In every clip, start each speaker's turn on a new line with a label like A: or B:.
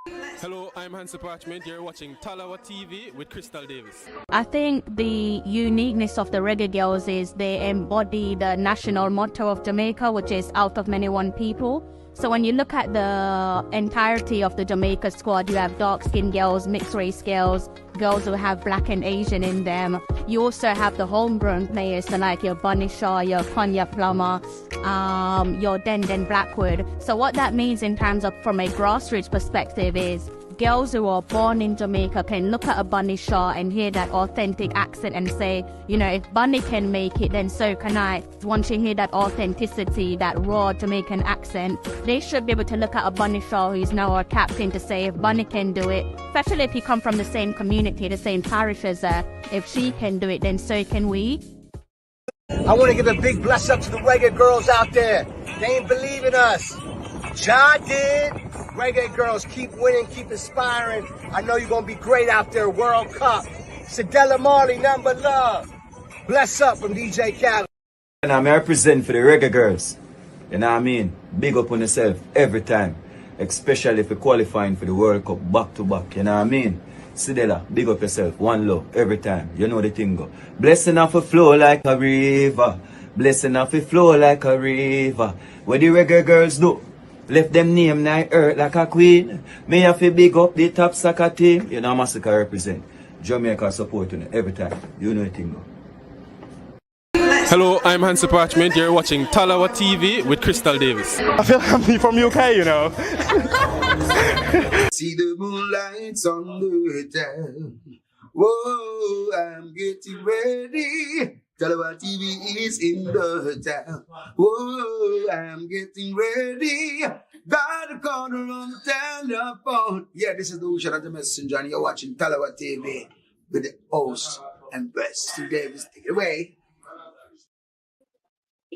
A: Hello, I'm Hansi Parchment. You're watching Tallawah TV with Crystal Davis.
B: I think the uniqueness of the reggae girls is they embody the national motto of Jamaica, which is out of many one people. So when you look at the entirety of the Jamaica squad, you have dark-skinned girls, mixed race girls, girls who have black and Asian in them. You also have the homegrown players, so like your Bunny Shaw, your Konya Plummer, your Den Blackwood. So what that means in terms of from a grassroots perspective is girls who are born in Jamaica can look at a Bunny Shaw and hear that authentic accent and say, you know, if Bunny can make it, then so can I. Once you hear that authenticity, that raw Jamaican accent, they should be able to look at a Bunny Shaw who's now a captain to say, if Bunny can do it, especially if you come from the same community, the same parish as her, if she can do it, then so can we.
C: I want to give a big bless up to the reggae girls out there. They ain't believe in us. John did. Reggae girls, keep winning, keep inspiring. I know you're going to be great out there. World Cup. Sadella Marley, nothing but love. Bless up from DJ Khaled.
D: And I represent for the reggae girls. You know what I mean? Big up on yourself every time. Especially if you're qualifying for the World Cup back to back. You know what I mean? Sidela, big up yourself. One love every time. You know the thing go. Blessing off a flow like a river. Blessing off a flow like a river. What the reggae girls do? Left them name night earth like a queen. Me have to big up the top soccer team. You know Massacre represent. Jamaica support you every time. You know the thing go.
A: Hello, I'm Hansi Parchment. You're watching Tallawah TV with Crystal Davis.
E: I feel like I'm from UK, you know.
F: See the moonlights on the town. Whoa, I'm getting ready. Tallawah TV is in the town. Whoa, I'm getting ready. Got a corner on the telephone. Yeah, this is the Ocean of the Messenger, and you're watching Tallawah TV with the host and best Davis. Take it away.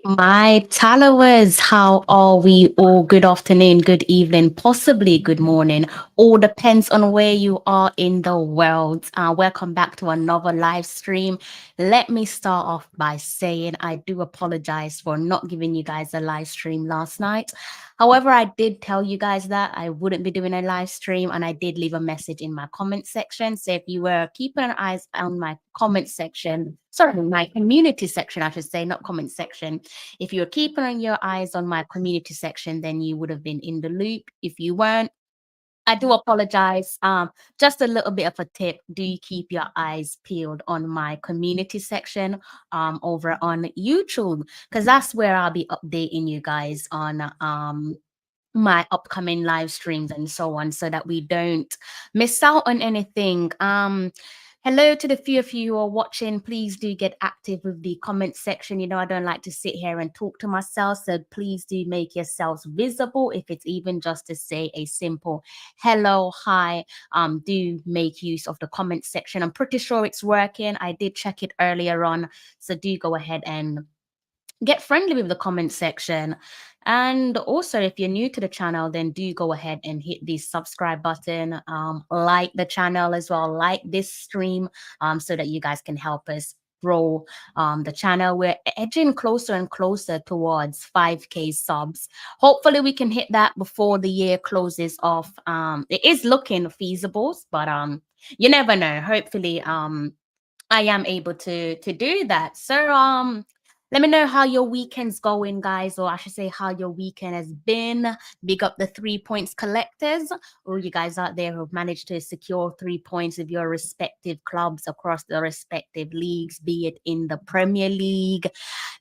G: My Tallawahs, how are we all? Good afternoon, good evening, possibly good morning. All depends on where you are in the world. Welcome back to another live stream. Let me start off by saying I do apologize for not giving you guys a live stream last night. However, I did tell you guys that I wouldn't be doing a live stream, and I did leave a message in my comment section. So if you were keeping an eye on my comment section, sorry, my community section, I should say, not comment section. If you're keeping your eyes on my community section, then you would have been in the loop. If you weren't, I do apologize. Just a little bit of a tip. Do keep your eyes peeled on my community section over on YouTube, because that's where I'll be updating you guys on my upcoming live streams and so on, so that we don't miss out on anything. Hello to the few of you who are watching. Please do get active with the comment section. You know, I don't like to sit here and talk to myself, so please do make yourselves visible. If it's even just to say a simple hello, hi, do make use of the comment section. I'm pretty sure it's working. I did check it earlier on, so do go ahead and get friendly with the comment section. And also, if you're new to the channel, then do go ahead and hit the subscribe button, like the channel as well, like this stream, so that you guys can help us grow the channel. We're edging closer and closer towards 5K subs. Hopefully we can hit that before the year closes off. It is looking feasible, but you never know. Hopefully I am able to do that. So let me know how your weekend's going, guys, or I should say how your weekend has been. Big up the 3 points collectors, all you guys out there who've managed to secure 3 points of your respective clubs across the respective leagues, be it in the Premier League,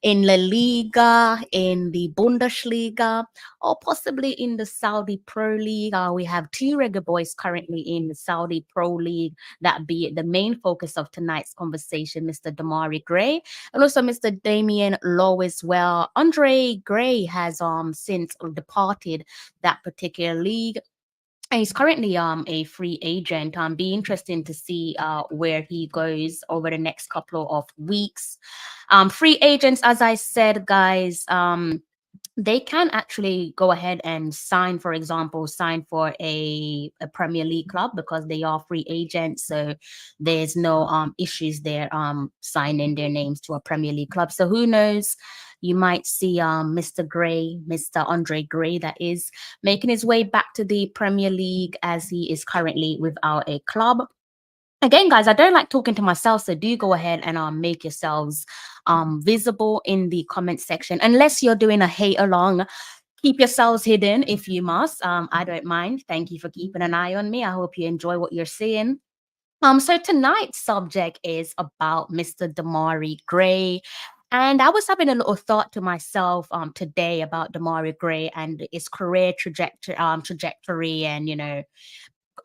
G: in La Liga, in the Bundesliga, or possibly in the Saudi Pro League. We have 2 reggae boys currently in the Saudi Pro League, that be it the main focus of tonight's conversation, Mr. Demarai Gray, and also Mr. Damien Lowe as well. Andre Gray has since departed that particular league. And he's currently a free agent. Be interesting to see where he goes over the next couple of weeks. Free agents, as I said, guys, they can actually go ahead and sign, for example, sign for a Premier League club, because they are free agents. So there's no issues there signing their names to a Premier League club. So who knows? you might see Mr. Gray, Mr. Andre Gray, that is making his way back to the Premier League as he is currently without a club. Again, guys, I don't like talking to myself, so do go ahead and make yourselves visible in the comment section. Unless you're doing a hate along, keep yourselves hidden if you must. I don't mind. Thank you for keeping an eye on me. I hope you enjoy what you're seeing. So tonight's subject is about Mr. Demarai Gray. And I was having a little thought to myself today about Demarai Gray and his career trajectory and,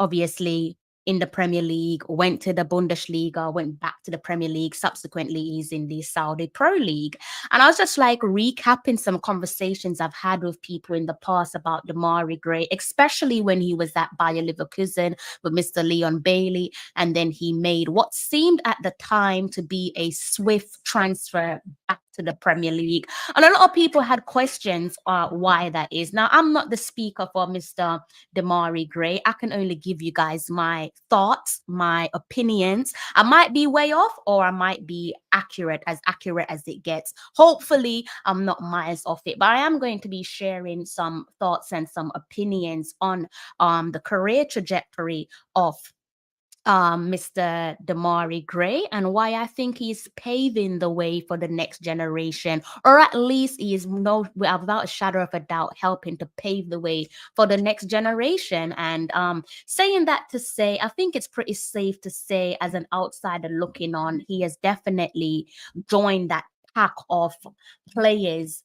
G: obviously in the Premier League, went to the Bundesliga, went back to the Premier League. Subsequently, he's in the Saudi Pro League. And I was just like recapping some conversations I've had with people in the past about Demarai Gray, especially when he was at Bayer Leverkusen with Mr. Leon Bailey. And then he made what seemed at the time to be a swift transfer back to the Premier League. And a lot of people had questions why that is. Now, I'm not the speaker for Mr. Demarai Gray. I can only give you guys my thoughts, my opinions. I might be way off or I might be accurate as it gets. Hopefully, I'm not miles off it, but I am going to be sharing some thoughts and some opinions on the career trajectory of Mr. Demarai Gray and why I think he's paving the way for the next generation, or at least he is without a shadow of a doubt helping to pave the way for the next generation. And saying that to say, I think it's pretty safe to say, as an outsider looking on, he has definitely joined that pack of players,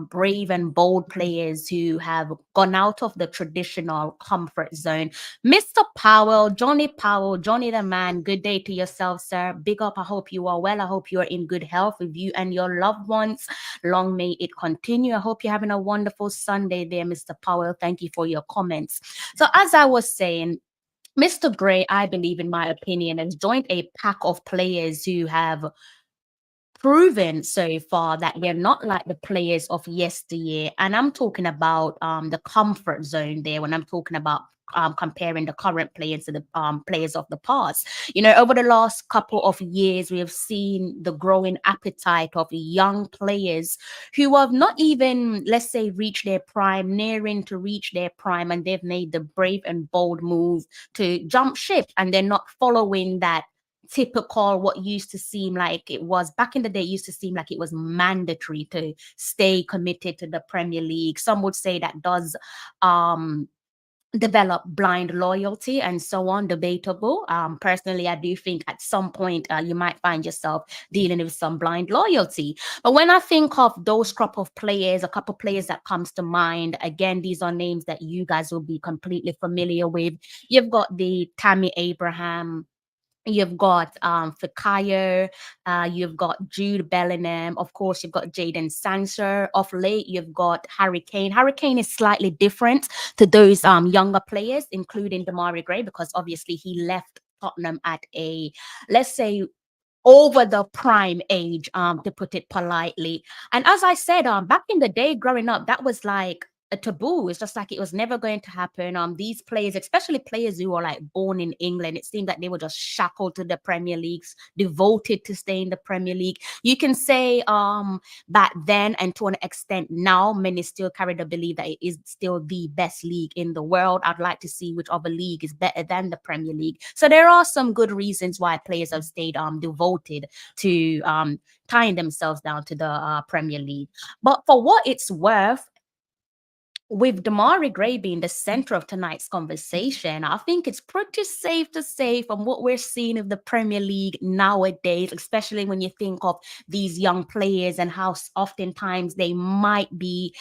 G: brave and bold players who have gone out of the traditional comfort zone. Mr. Powell, Johnny the man, good day to yourself, sir. Big up. I hope you are well. I hope you are in good health with you and your loved ones. Long may it continue. I hope you're having a wonderful Sunday there, Mr. Powell. Thank you for your comments. So as I was saying, Mr. Gray, I believe, in my opinion, has joined a pack of players who have proven so far that they're not like the players of yesteryear. And I'm talking about the comfort zone there when I'm talking about comparing the current players to the players of the past. Over the last couple of years, we have seen the growing appetite of young players who have not even, let's say, reached their prime, nearing to reach their prime, and they've made the brave and bold move to jump ship, and they're not following that typical, what used to seem like it was back in the day, used to seem like it was mandatory to stay committed to the Premier League. Some would say that does develop blind loyalty and so on, debatable. Personally, I do think at some point you might find yourself dealing with some blind loyalty. But when I think of those crop of players, a couple players that comes to mind, again, these are names that you guys will be completely familiar with. You've got the Tammy Abraham, you've got Fikayo, you've got Jude Bellingham, of course, you've got Jadon Sancho. Of late, you've got Harry Kane. Harry Kane is slightly different to those younger players, including Demarai Gray, because obviously he left Tottenham at a, let's say, over the prime age, to put it politely. And as I said, back in the day, growing up, that was like a taboo. It's just like it was never going to happen. These players, especially players who are like born in England, it seemed that they were just shackled to the Premier Leagues, devoted to stay in the Premier League. You can say back then, and to an extent now, many still carry the belief that it is still the best league in the world. I'd like to see which other league is better than the Premier League. So there are some good reasons why players have stayed devoted to tying themselves down to the Premier League. But for what it's worth, with Demarai Gray being the center of tonight's conversation, I think it's pretty safe to say, from what we're seeing of the Premier League nowadays, especially when you think of these young players and how oftentimes they might be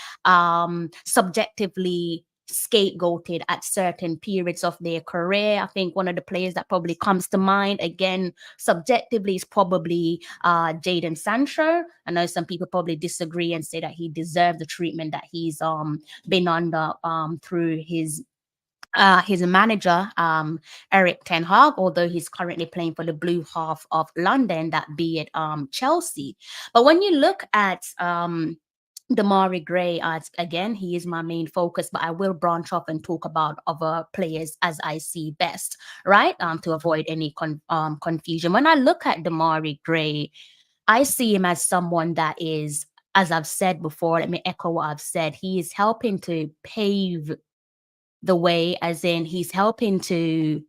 G: subjectively scapegoated at certain periods of their career. I think one of the players that probably comes to mind, again, subjectively, is probably Jadon Sancho. I know some people probably disagree and say that he deserved the treatment that he's been under through his manager, Eric Ten Hag, although he's currently playing for the blue half of London, that be it Chelsea. But when you look at Demarai Gray, again, he is my main focus, but I will branch off and talk about other players as I see best, right? To avoid any confusion. When I look at Demarai Gray, I see him as someone that is as I've said before, let me echo what I've said. He is helping to pave the way, as in he's helping to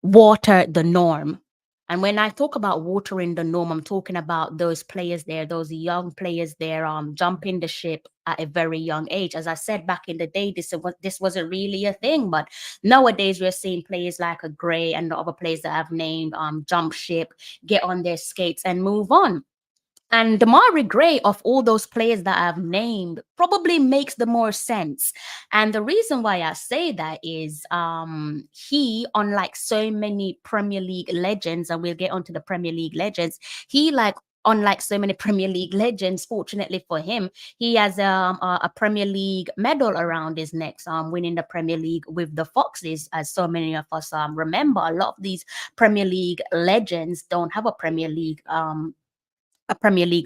G: water the norm. And when I talk about watering the norm, I'm talking about those players there, those young players there, jumping the ship at a very young age. As I said back in the day, this wasn't really a thing, but nowadays we're seeing players like a Gray and the other players that I've named jump ship, get on their skates and move on. And Demarai Gray, of all those players that I've named, probably makes the more sense. And the reason why I say that is he, unlike so many Premier League legends, and we'll get onto the Premier League legends, unlike so many Premier League legends, fortunately for him, he has a Premier League medal around his neck, winning the Premier League with the Foxes, as so many of us remember. A lot of these Premier League legends don't have a Premier League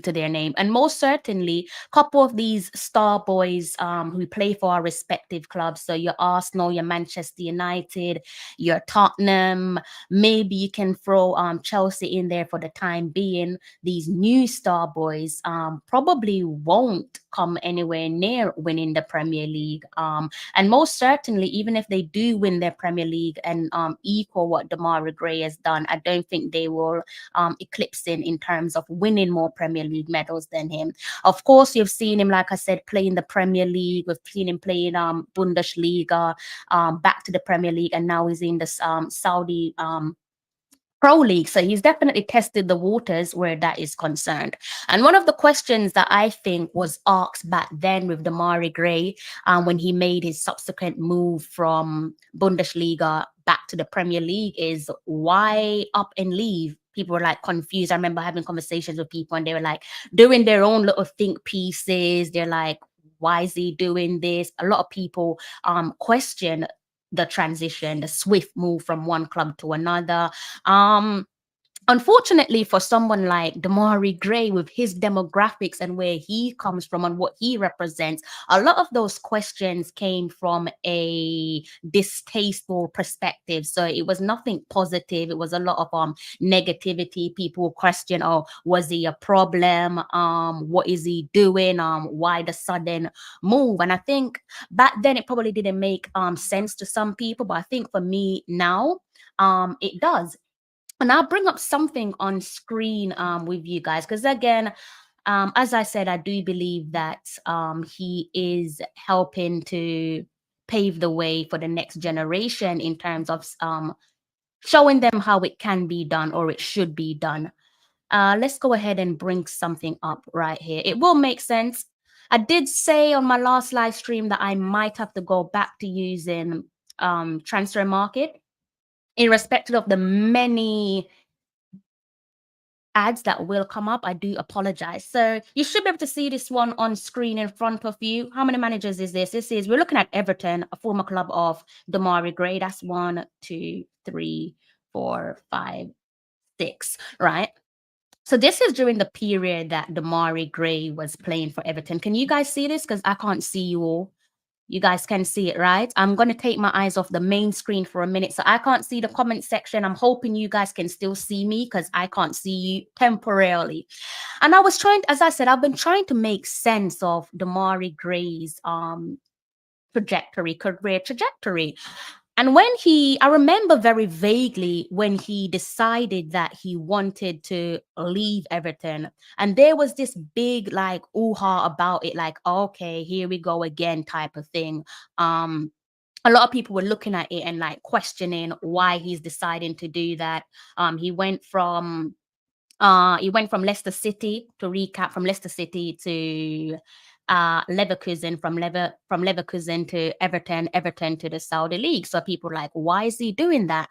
G: to their name. And most certainly, a couple of these star boys who play for our respective clubs. So your Arsenal, your Manchester United, your Tottenham, maybe you can throw Chelsea in there for the time being. These new star boys probably won't come anywhere near winning the Premier League. And most certainly, even if they do win their Premier League and equal what Demarai Gray has done, I don't think they will eclipse him in terms of winning more Premier League medals than him. Of course, you've seen him, like I said, play in the Premier League. We've seen him play in Bundesliga, back to the Premier League, and now he's in the Saudi Pro League. So he's definitely tested the waters where that is concerned. And one of the questions that I think was asked back then with Demarai Gray, when he made his subsequent move from Bundesliga back to the Premier League, is why up and leave? People were like confused. I remember having conversations with people and they were like doing their own little think pieces. They're like, why is he doing this? A lot of people question the transition, the swift move from one club to another. Unfortunately, for someone like Demarai Gray, with his demographics and where he comes from and what he represents, a lot of those questions came from a distasteful perspective. So it was nothing positive. It was a lot of negativity. People question, oh, was he a problem? What is he doing? Why the sudden move? And I think back then it probably didn't make sense to some people, but I think for me now, it does. And I'll bring up something on screen with you guys, because again, as I said, I do believe that he is helping to pave the way for the next generation in terms of showing them how it can be done or it should be done. Let's go ahead and bring something up right here. It will make sense. I did say on my last live stream that I might have to go back to using Transfer Market, irrespective of the many ads that will come up. I do apologize. So you should be able to see this one on screen in front of you. How many managers is this? We're looking at Everton, a former club of Demarai Gray. That's 1, 2, 3, 4, 5, 6, right? So this is during the period that Demarai Gray was playing for Everton. Can you guys see this? Because I can't see you all. You guys can see it, right? I'm going to take my eyes off the main screen for a minute. So I can't see the comment section. I'm hoping you guys can still see me because I can't see you temporarily. And I was trying, as I said, I've been trying to make sense of Demarai Gray's career trajectory. And when I remember very vaguely when he decided that he wanted to leave Everton, and there was this big like ooh-ha about it, like, okay, here we go again type of thing. A lot of people were looking at it and like questioning why he's deciding to do that. He went from Leicester City, to recap, from Leicester City to Leverkusen, from Leverkusen to Everton to the Saudi League. So people are like, why is he doing that?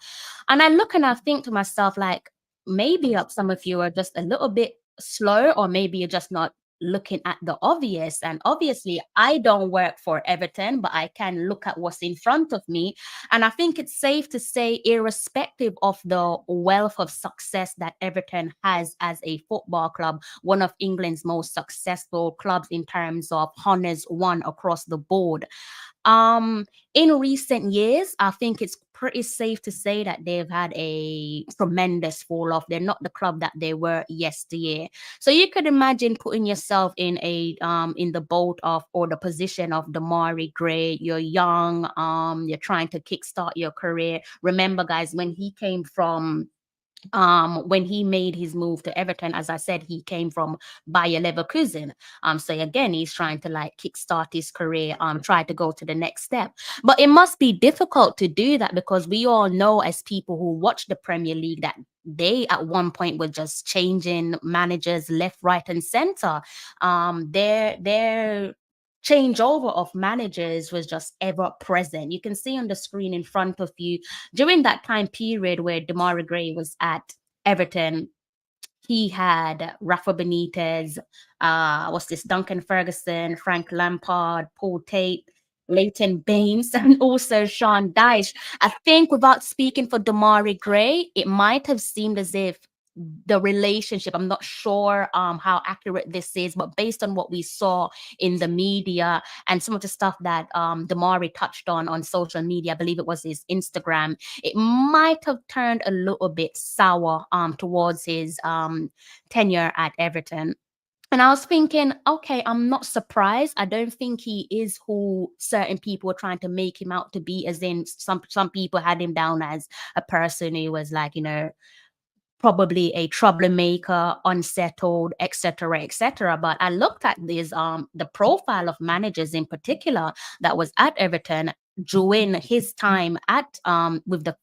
G: And I look and I think to myself, like, maybe some of you are just a little bit slow, or maybe you're just not looking at the obvious. And obviously, I don't work for Everton, but I can look at what's in front of me. And I think it's safe to say, irrespective of the wealth of success that Everton has as a football club, one of England's most successful clubs in terms of honours won across the board, In recent years, I think it's pretty safe to say that they've had a tremendous fall off. They're not the club that they were yesteryear. So you could imagine putting yourself in a in the boat of or the position of Demarai Gray. You're young, you're trying to kickstart your career. Remember, guys, when he made his move to Everton, as I said, he came from Bayer Leverkusen. So again, he's trying to like kickstart his career, try to go to the next step. But it must be difficult to do that because we all know as people who watch the Premier League that they at one point were just changing managers left, right, and center. Their changeover of managers was just ever present. You can see on the screen in front of you during that time period where Demarai Gray was at Everton, he had Rafa Benitez, what's this, Duncan Ferguson, Frank Lampard, Paul Tate, Leighton Baines, and also Sean Dyche. I think without speaking for Demarai Gray, it might have seemed as if the relationship, I'm not sure how accurate this is, but based on what we saw in the media and some of the stuff that Demarai touched on social media, I believe it was his Instagram, it might have turned a little bit sour towards his tenure at Everton. And I was thinking, okay, I'm not surprised. I don't think he is who certain people were trying to make him out to be, as in some people had him down as a person who was like, probably a troublemaker, unsettled, etc., etc. But I looked at these the profile of managers in particular that was at Everton during his time at with the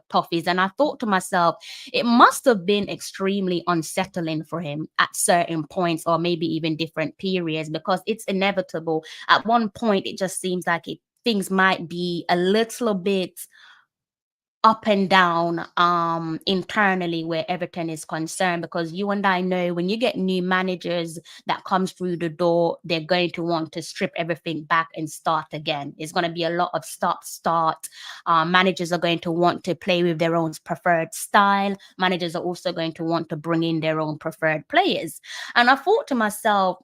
G: Toffees, and I thought to myself, it must have been extremely unsettling for him at certain points, or maybe even different periods, because it's inevitable. At one point, it just seems like things might be a little bit up and down internally where Everton is concerned, because you and I know when you get new managers that comes through the door, they're going to want to strip everything back and start again. It's going to be a lot of start. Managers are going to want to play with their own preferred style. Managers are also going to want to bring in their own preferred players. And I thought to myself,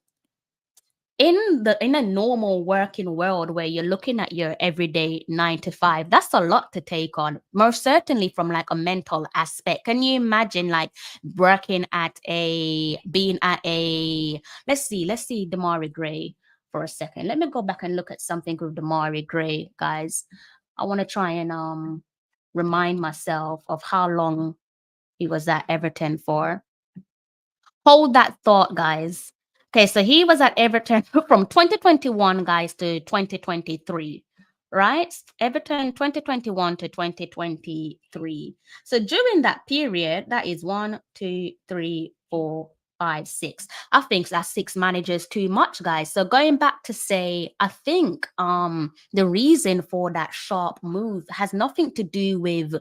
G: in a normal working world where you're looking at your everyday 9 to 5, that's a lot to take on, most certainly from like a mental aspect. Can you imagine like being at a let's see Demarai Gray for a second. Let me go back and look at something with Demarai Gray, guys. I want to try and remind myself of how long he was at Everton for. Hold that thought, guys. Okay, so he was at Everton from 2021, guys, to 2023, right? Everton 2021 to 2023. So during that period, that is 1, 2, 3, 4, 5, 6. I think that's 6 managers too much, guys. So going back to say, I think the reason for that sharp move has nothing to do with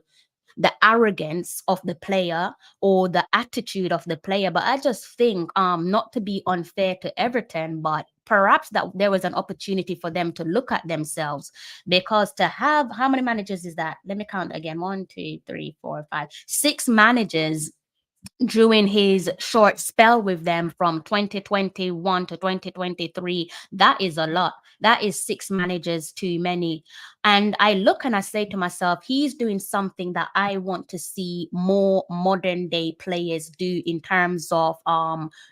G: the arrogance of the player or the attitude of the player. But I just think, not to be unfair to Everton, but perhaps that there was an opportunity for them to look at themselves, because to have, how many managers is that? Let me count again. 1, 2, 3, 4, 5, 6 managers during his short spell with them from 2021 to 2023. That is a lot. That is 6 managers too many. And I look and I say to myself, he's doing something that I want to see more modern day players do, in terms of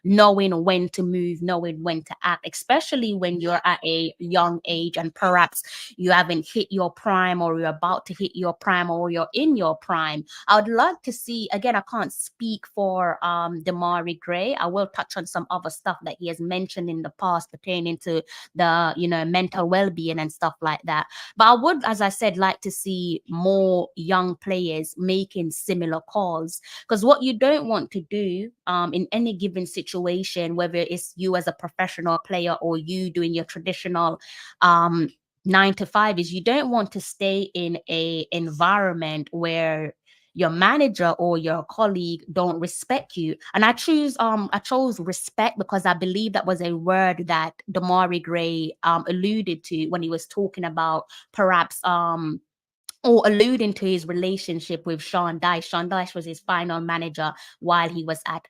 G: knowing when to move, knowing when to act, especially when you're at a young age and perhaps you haven't hit your prime, or you're about to hit your prime, or you're in your prime. I would like to see, again, I can't speak for Demarai Gray. I will touch on some other stuff that he has mentioned in the past pertaining to the, mental well-being and stuff like that. But I would, as I said, like to see more young players making similar calls, because what you don't want to do in any given situation, whether it's you as a professional player or you doing your traditional 9 to 5, is you don't want to stay in a environment where your manager or your colleague don't respect you. And I chose respect because I believe that was a word that Demarai Gray alluded to when he was talking about perhaps or alluding to his relationship with Sean Dyche. Sean Dyche was his final manager while he was at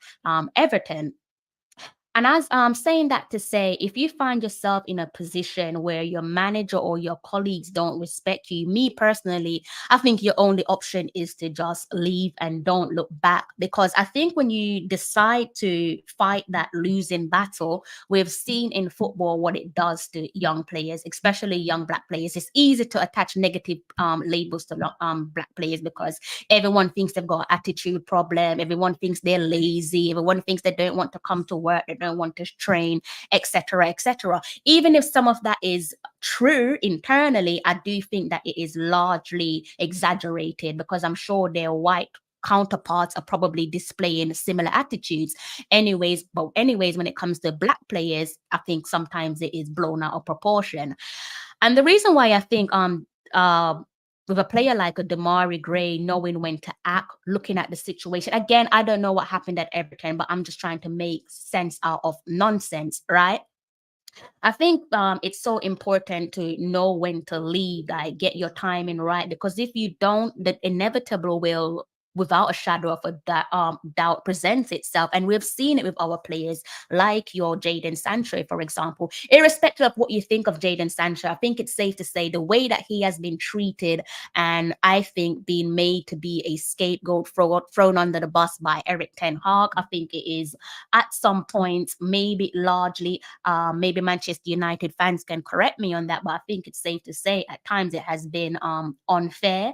G: Everton. And as I'm saying that to say, if you find yourself in a position where your manager or your colleagues don't respect you, me personally, I think your only option is to just leave and don't look back. Because I think when you decide to fight that losing battle, we've seen in football what it does to young players, especially young Black players. It's easy to attach negative labels to Black players because everyone thinks they've got an attitude problem. Everyone thinks they're lazy. Everyone thinks they don't want to come to work. They don't want to train, etc., etc. Even if some of that is true internally, I do think that it is largely exaggerated because I'm sure their white counterparts are probably displaying similar attitudes. Anyways, when it comes to Black players, I think sometimes it is blown out of proportion. And the reason why I think with a player like a Demarai Gray, knowing when to act, looking at the situation. Again, I don't know what happened at Everton, but I'm just trying to make sense out of nonsense, right? I think it's so important to know when to leave, like get your timing right, because if you don't, the inevitable will, without a shadow of a doubt, presents itself. And we've seen it with our players, like your Jadon Sancho, for example. Irrespective of what you think of Jadon Sancho, I think it's safe to say the way that he has been treated, and I think being made to be a scapegoat thrown under the bus by Eric Ten Hag, I think it is at some points, maybe largely, maybe Manchester United fans can correct me on that, but I think it's safe to say at times it has been unfair.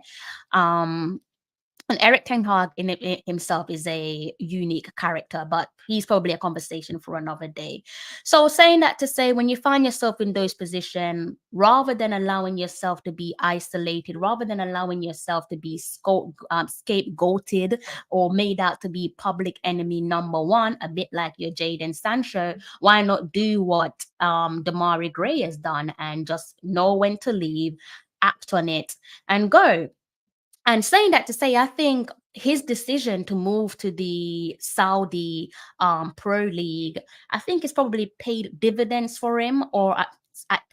G: And Eric Ten Hag in himself is a unique character, but he's probably a conversation for another day. So saying that to say, when you find yourself in those positions, rather than allowing yourself to be isolated, rather than allowing yourself to be scapegoated or made out to be public enemy number one, a bit like your Jadon Sancho, why not do what Demarai Gray has done and just know when to leave, act on it, and go? And saying that to say, I think his decision to move to the Saudi Pro League, I think it's probably paid dividends for him, or at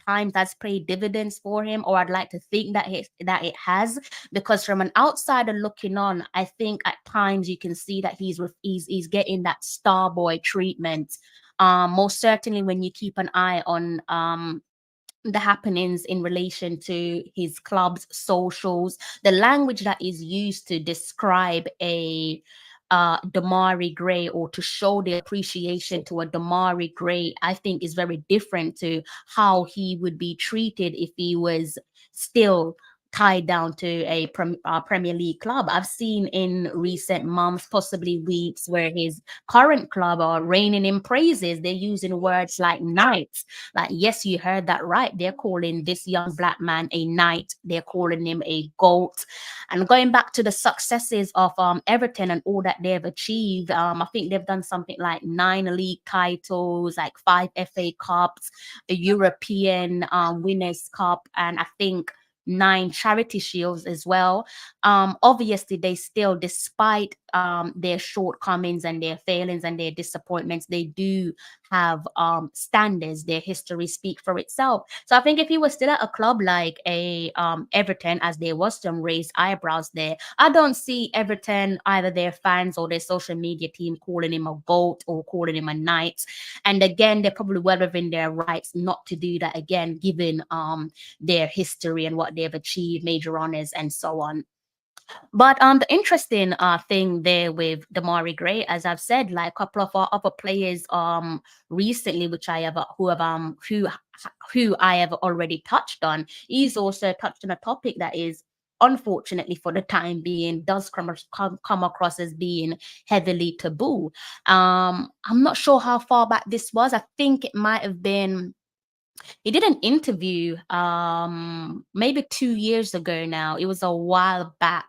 G: times that's paid dividends for him, or I'd like to think that it has, because from an outsider looking on, I think at times you can see that he's getting that star boy treatment. Most certainly when you keep an eye on the happenings in relation to his club's socials, the language that is used to describe a Demarai Gray, or to show the appreciation to a Demarai Gray, I think is very different to how he would be treated if he was still tied down to a Premier League club. I've seen in recent months, possibly weeks, where his current club are raining in praises. They're using words like knight. Like, yes, you heard that right. They're calling this young Black man a knight. They're calling him a GOAT. And going back to the successes of Everton and all that they've achieved, I think they've done something like 9 league titles, like 5 FA Cups, a European Winners' Cup, and I think 9 charity shields as well. Obviously, they still, despite their shortcomings and their failings and their disappointments, they do have standards. Their history speak for itself. So I think if he was still at a club like a Everton, as there was some raised eyebrows there, I don't see Everton, either their fans or their social media team, calling him a GOAT or calling him a knight. And again, they're probably well within their rights not to do that again, given their history and what they've achieved, major honors and so on. But the interesting thing there with Demarai Gray, as I've said, like a couple of our other players recently, which I have who I have already touched on, he's also touched on a topic that is, unfortunately for the time being, does come across as being heavily taboo. I'm not sure how far back this was. I think it might have been, he did an interview maybe 2 years ago now. It was a while back,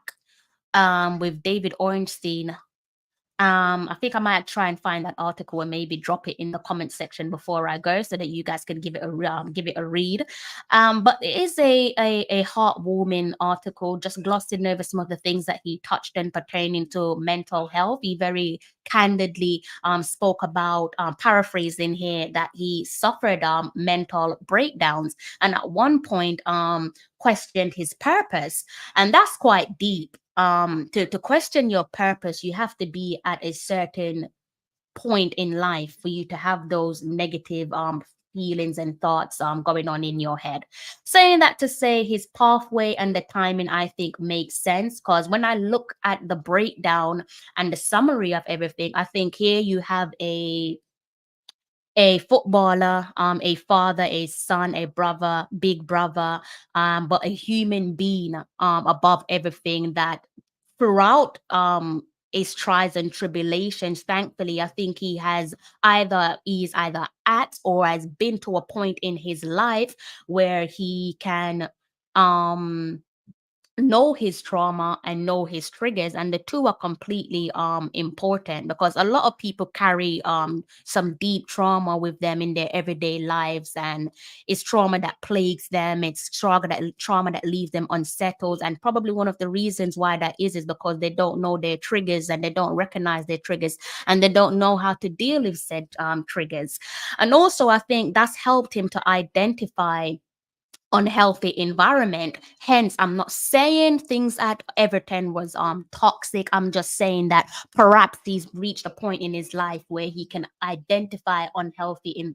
G: with David Ornstein. I think I might try and find that article and maybe drop it in the comment section before I go, so that you guys can give it a read. But it is a heartwarming article, just glossing over some of the things that he touched on pertaining to mental health. He very candidly spoke about, paraphrasing here, that he suffered mental breakdowns, and at one point questioned his purpose, and that's quite deep. To question your purpose, you have to be at a certain point in life for you to have those negative feelings and thoughts going on in your head. Saying that to say his pathway and the timing, I think, makes sense, because when I look at the breakdown and the summary of everything, I think here you have a footballer, a father, a son, a brother, big brother, but a human being above everything, that throughout his trials and tribulations, thankfully, I think he's either at or has been to a point in his life where he can um know his trauma and know his triggers, and the two are completely important, because a lot of people carry some deep trauma with them in their everyday lives, and it's trauma that plagues them, it's trauma that leaves them unsettled. And probably one of the reasons why that is because they don't know their triggers, and they don't recognize their triggers, and they don't know how to deal with said triggers. And also, I think that's helped him to identify unhealthy environment. Hence, I'm not saying things at Everton was toxic. I'm just saying that perhaps he's reached a point in his life where he can identify unhealthy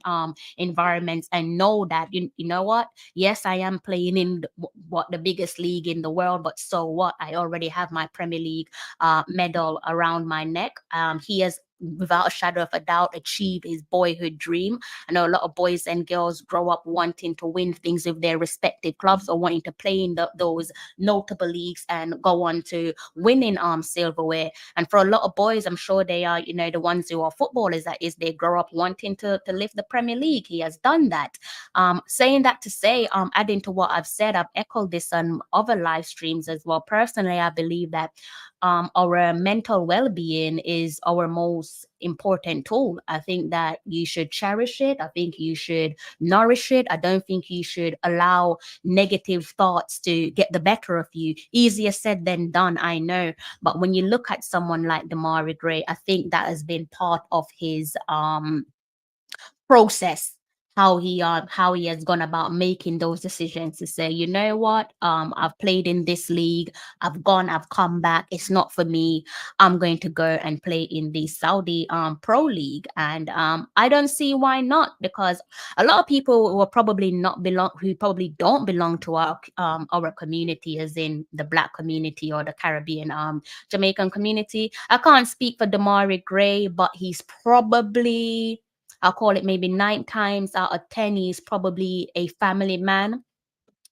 G: environments and know that you know what, yes, I am playing in what the biggest league in the world, but so what, I already have my Premier League medal around my neck. He has, without a shadow of a doubt, achieved his boyhood dream. I know a lot of boys and girls grow up wanting to win things with their respective clubs, or wanting to play in those notable leagues and go on to winning silverware. And for a lot of boys, I'm sure they are, the ones who are footballers, that is, they grow up wanting to lift the Premier League. He has done that. Saying that to say, adding to what I've said, I've echoed this on other live streams as well. Personally, I believe that our mental well-being is our most important tool. I think that you should cherish it. I think you should nourish it. I don't think you should allow negative thoughts to get the better of you. Easier said than done, I know. But when you look at someone like Demarai Gray, I think that has been part of his process, how he has gone about making those decisions to say, you know what, I've played in this league, I've come back, it's not for me, I'm going to go and play in the Saudi pro league. And I don't see why not, because a lot of people who probably don't belong to our community, as in the Black community or the Caribbean Jamaican community. I can't speak for Demarai Gray, but he's probably, I'll call it maybe 9 times out of 10, he's probably a family man.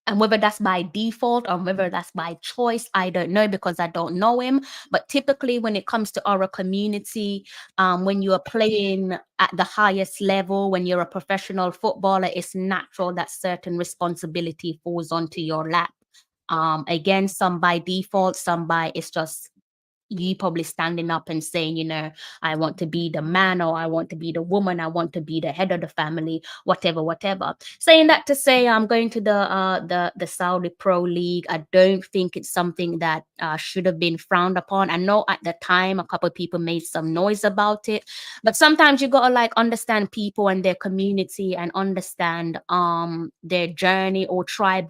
G: And whether that's by default or whether that's by choice, I don't know, because I don't know him. But typically, when it comes to our community, when you are playing at the highest level, when you're a professional footballer, it's natural that certain responsibility falls onto your lap. Again, some by default, some by it's just you probably standing up and saying, I want to be the man, or I want to be the woman, I want to be the head of the family, whatever. Saying that to say, I'm going to the Saudi Pro League. I don't think it's something that should have been frowned upon. I know at the time a couple of people made some noise about it, but sometimes you gotta understand people and their community, and understand their journey, or try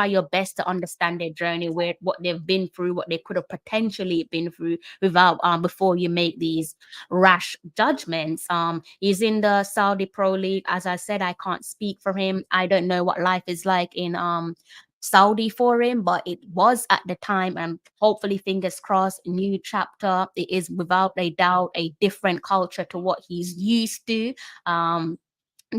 G: your best to understand their journey, what they've been through, what they could have potentially been through, without before you make these rash judgments. He's in the Saudi Pro League. As I said, I can't speak for him. I don't know what life is like in Saudi for him, but it was at the time, and hopefully, fingers crossed, new chapter. It is without a doubt a different culture to what he's used to.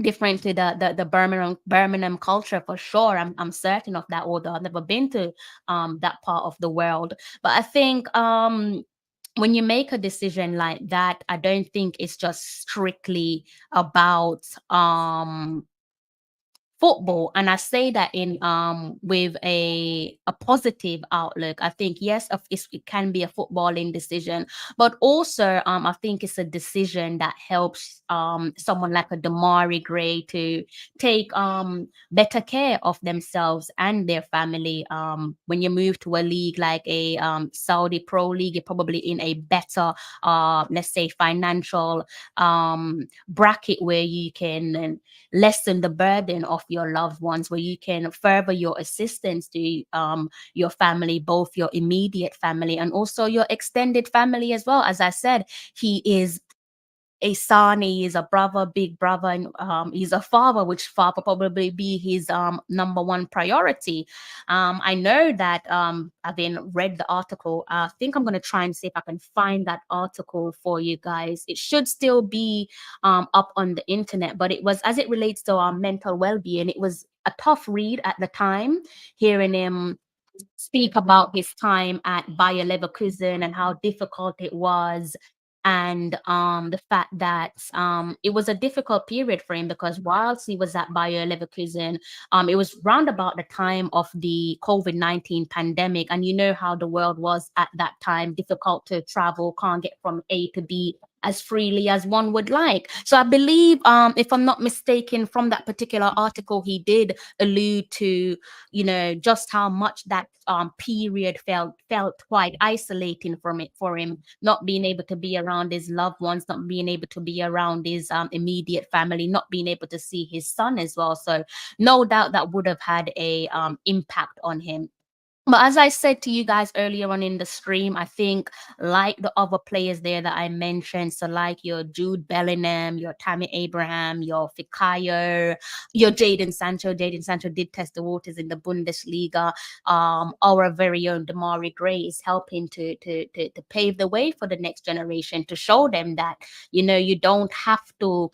G: Different to the Birmingham culture, for sure. I'm certain of that, although I've never been to that part of the world. But I think when you make a decision like that, I don't think it's just strictly about football. And I say that in with a positive outlook. I think, yes, it can be a footballing decision, but also I think it's a decision that helps someone like a Demarai Gray to take better care of themselves and their family. When you move to a league like a Saudi Pro League, you're probably in a better let's say financial bracket, where you can lessen the burden of your loved ones, where you can further your assistance to your family, both your immediate family and also your extended family as well. As I said, he is a son, he is a brother, big brother, and he's a father, which father probably be his number one priority. I know that having read the article, I think I'm going to try and see if I can find that article for you guys. It should still be up on the internet, but it was, as it relates to our mental well-being, it was a tough read at the time, hearing him speak about his time at Bayer Leverkusen and how difficult it was, and the fact that it was a difficult period for him because whilst he was at Bayer Leverkusen, it was round about the time of the COVID-19 pandemic, and you know how the world was at that time, difficult to travel, can't get from A to B as freely as one would like. So I believe, if I'm not mistaken, from that particular article, he did allude to, you know, just how much that period felt quite isolating from it for him, not being able to be around his loved ones, not being able to be around his immediate family, not being able to see his son as well. So no doubt that would have had a impact on him. But as I said to you guys earlier on in the stream, I think like the other players there that I mentioned, so like your Jude Bellingham, your Tammy Abraham, your Fikayo, your Jadon Sancho. Jadon Sancho did test the waters in the Bundesliga. Our very own Demarai Gray is helping to pave the way for the next generation, to show them that, you know, you don't have to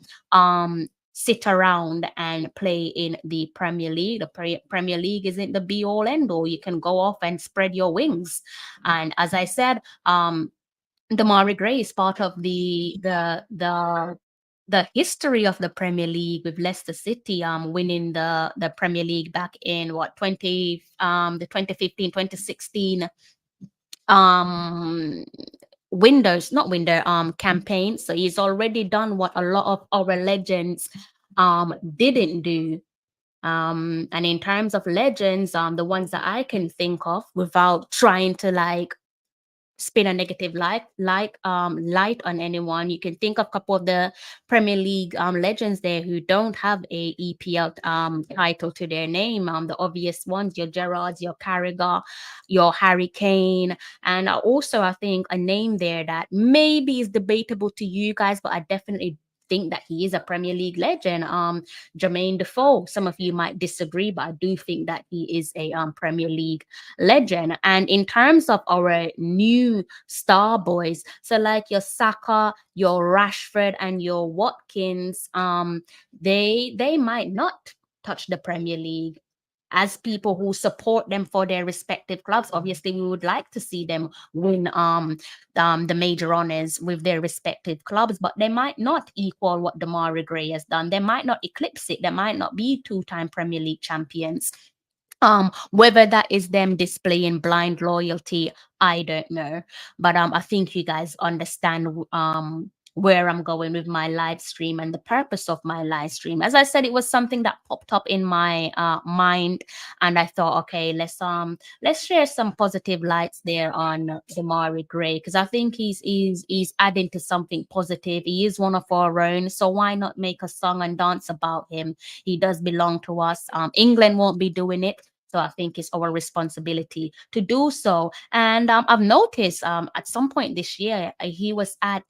G: sit around and play in the Premier League. The Premier League isn't the be all end all. You can go off and spread your wings. And as I said, Demarai Gray is part of the history of the Premier League, with Leicester City winning the Premier League back in the 2015 2016 campaign. So he's already done what a lot of our legends didn't do. And in terms of legends, the ones that I can think of, without trying to like spin a negative light on anyone, you can think of a couple of the Premier League legends there who don't have a EPL title to their name. The obvious ones, your Gerrards, your Carragher, your Harry Kane, and also I think a name there that maybe is debatable to you guys, but I definitely think that he is a Premier League legend. Jermaine Defoe. Some of you might disagree, but I do think that he is a Premier League legend. And in terms of our new star boys, so like your Saka, your Rashford, and your Watkins, they might not touch the Premier League. As people who support them for their respective clubs, obviously we would like to see them win the major honors with their respective clubs, but they might not equal what Demarai Gray has done. They might not eclipse it. They might not be two-time Premier League champions. Whether that is them displaying blind loyalty, I don't know. But I think you guys understand where I'm going with my live stream and the purpose of my live stream. As I said, it was something that popped up in my mind, and I thought, okay, let's share some positive lights there on Demarai Gray, because I think he's adding to something positive. He is one of our own, so why not make a song and dance about him? He does belong to us. England won't be doing it, so I think it's our responsibility to do so. And I've noticed at some point this year, he was at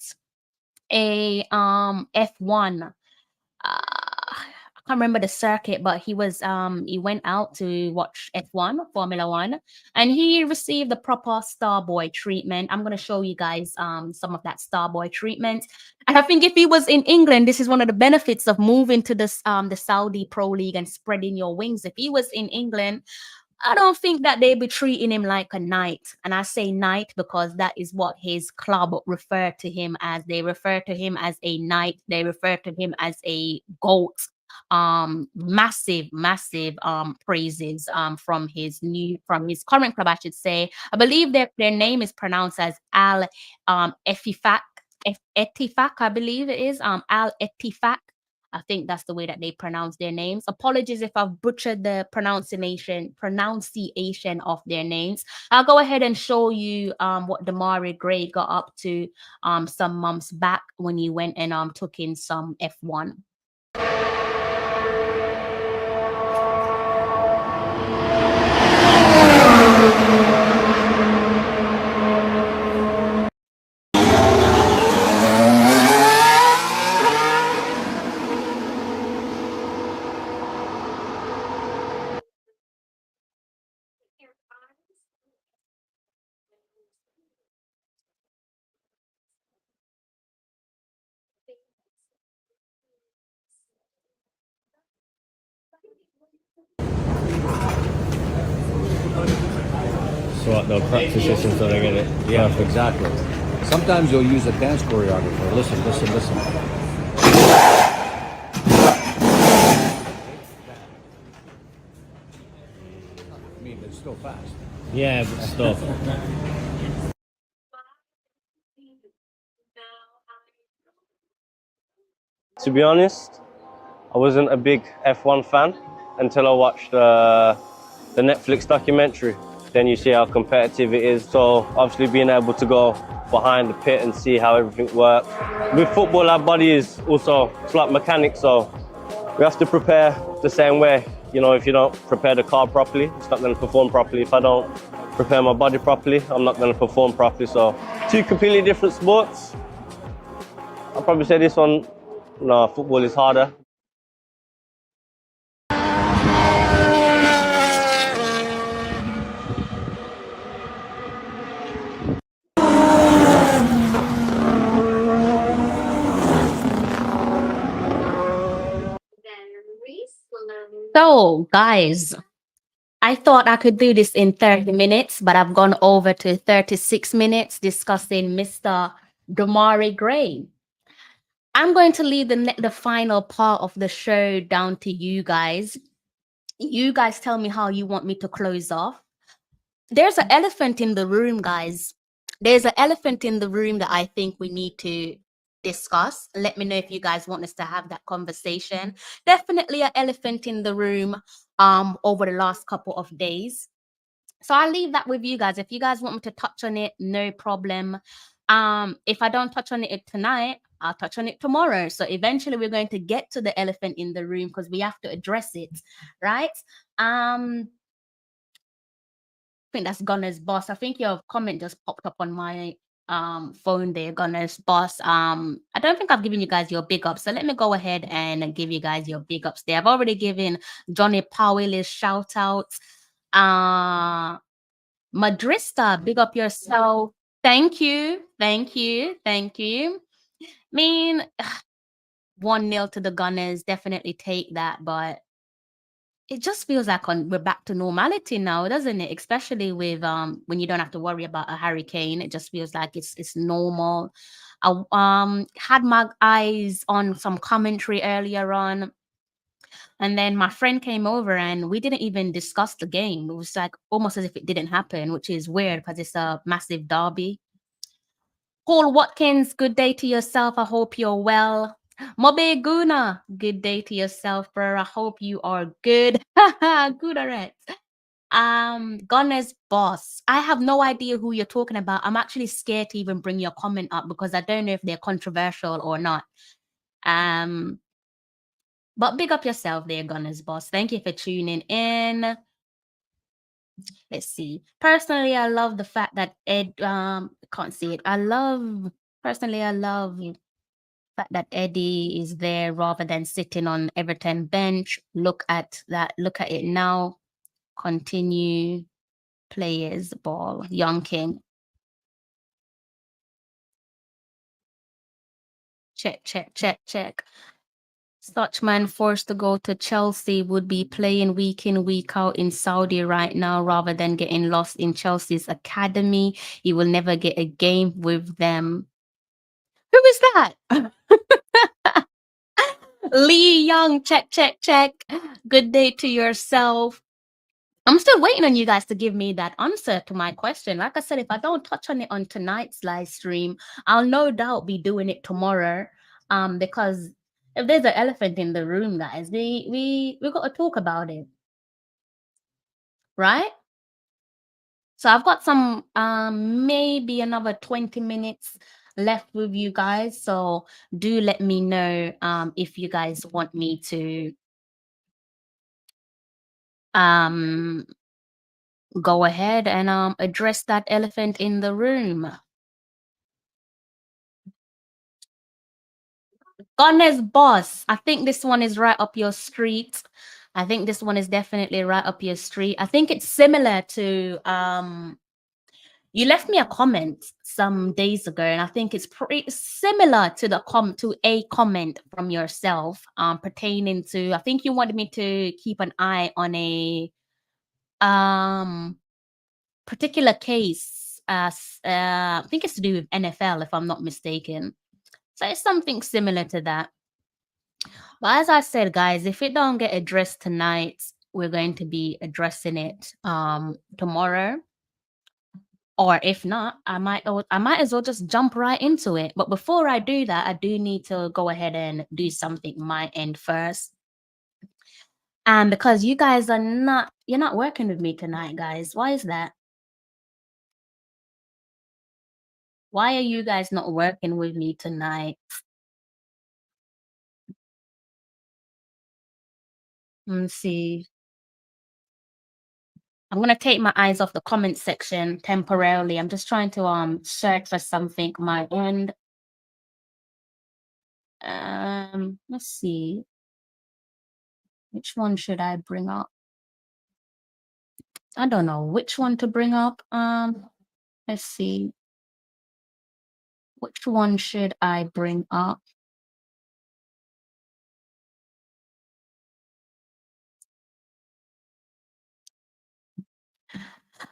G: a F1. I can't remember the circuit, but he went out to watch F1, Formula One, and he received the proper Starboy treatment. I'm gonna show you guys some of that Starboy treatment. And I think if he was in England, this is one of the benefits of moving to this the Saudi Pro League and spreading your wings. If he was in England, I don't think that they'd be treating him like a knight. And I say knight because that is what his club refer to him as. They refer to him as a knight. They refer to him as a GOAT. Massive praises from his current club, I should say. I believe their name is pronounced as Al Etifak, I believe it is. Al Etifak. I think that's the way that they pronounce their names. Apologies if I've butchered the pronunciation of their names. I'll go ahead and show you what Demarai Gray got up to some months back when he went and took in some F1.
H: what they'll practice this until they get it.
I: Yeah, exactly. Sometimes you'll use a dance choreographer. Listen, listen, listen. I mean, it's still fast.
H: Yeah, but still. To be honest, I wasn't a big F1 fan until I watched the Netflix documentary. Then you see how competitive it is. So obviously being able to go behind the pit and see how everything works. With football, our body is also, it's like mechanics, so we have to prepare the same way. You know, if you don't prepare the car properly, it's not going to perform properly. If I don't prepare my body properly, I'm not going to perform properly. So two completely different sports. I'll probably say this one, no, football is harder.
G: So, guys, I thought I could do this in 30 minutes, but I've gone over to 36 minutes discussing Mr. Demarai Gray. I'm going to leave the final part of the show down to you guys. You guys tell me how you want me to close off. There's an elephant in the room, guys. There's an elephant in the room that I think we need to discuss. Let me know if you guys want us to have that conversation. Definitely an elephant in the room over the last couple of days. So I'll leave that with you guys. If you guys want me to touch on it, no problem. If I don't touch on it tonight, I'll touch on it tomorrow. So eventually we're going to get to the elephant in the room because we have to address it, right? I think that's Gunner's boss. I think your comment just popped up on my phone there, Gunner's boss. I don't think I've given you guys your big ups. So let me go ahead and give you guys your big ups there. I've already given Johnny Powell his shout out. Madrista, big up yourself. Thank you. Thank you. Thank you. I mean, 1-0 to the Gunners, definitely take that, but it just feels like we're back to normality now, doesn't it? Especially with when you don't have to worry about a hurricane. It just feels like it's normal. I had my eyes on some commentary earlier on, and then my friend came over and we didn't even discuss the game. It was like almost as if it didn't happen, which is weird because it's a massive derby. Paul Watkins, good day to yourself. I hope you're well. Mobe Guna, good day to yourself, bro. I hope you are good. Good, all right. Gunner's boss. I have no idea who you're talking about. I'm actually scared to even bring your comment up because I don't know if they're controversial or not. But big up yourself there, Gunner's boss. Thank you for tuning in. Let's see. Personally, I love the fact that can't see it. I love the fact that Eddie is there rather than sitting on Everton bench. Look at that. Look at it now. Continue. Players ball. Young King. Check, check, check, check. Such man forced to go to Chelsea would be playing week in, week out in Saudi right now rather than getting lost in Chelsea's academy. He will never get a game with them. Who is that? Lee Young, check, check, check. Good day to yourself. I'm still waiting on you guys to give me that answer to my question. Like I said, if I don't touch on it on tonight's live stream, I'll no doubt be doing it tomorrow. Because if there's an elephant in the room, guys, we got to talk about it, right? So I've got some maybe another 20 minutes left with you guys. So do let me know if you guys want me to go ahead and address that elephant in the room. Gunner's boss. I think this one is right up your street. I think this one is definitely right up your street. I think it's similar to you left me a comment some days ago, and I think it's pretty similar to a comment from yourself pertaining to, I think you wanted me to keep an eye on a particular case, I think it's to do with NFL, if I'm not mistaken. So it's something similar to that. But as I said, guys, if it don't get addressed tonight, we're going to be addressing it tomorrow. Or if not, I might as well just jump right into it. But before I do that, I do need to go ahead and do something my end first. And because you guys you're not working with me tonight, guys. Why is that? Why are you guys not working with me tonight? Let's see. I'm gonna take my eyes off the comment section temporarily. I'm just trying to search for something my end. Let's see. Which one should I bring up? I don't know which one to bring up. Let's see. Which one should I bring up?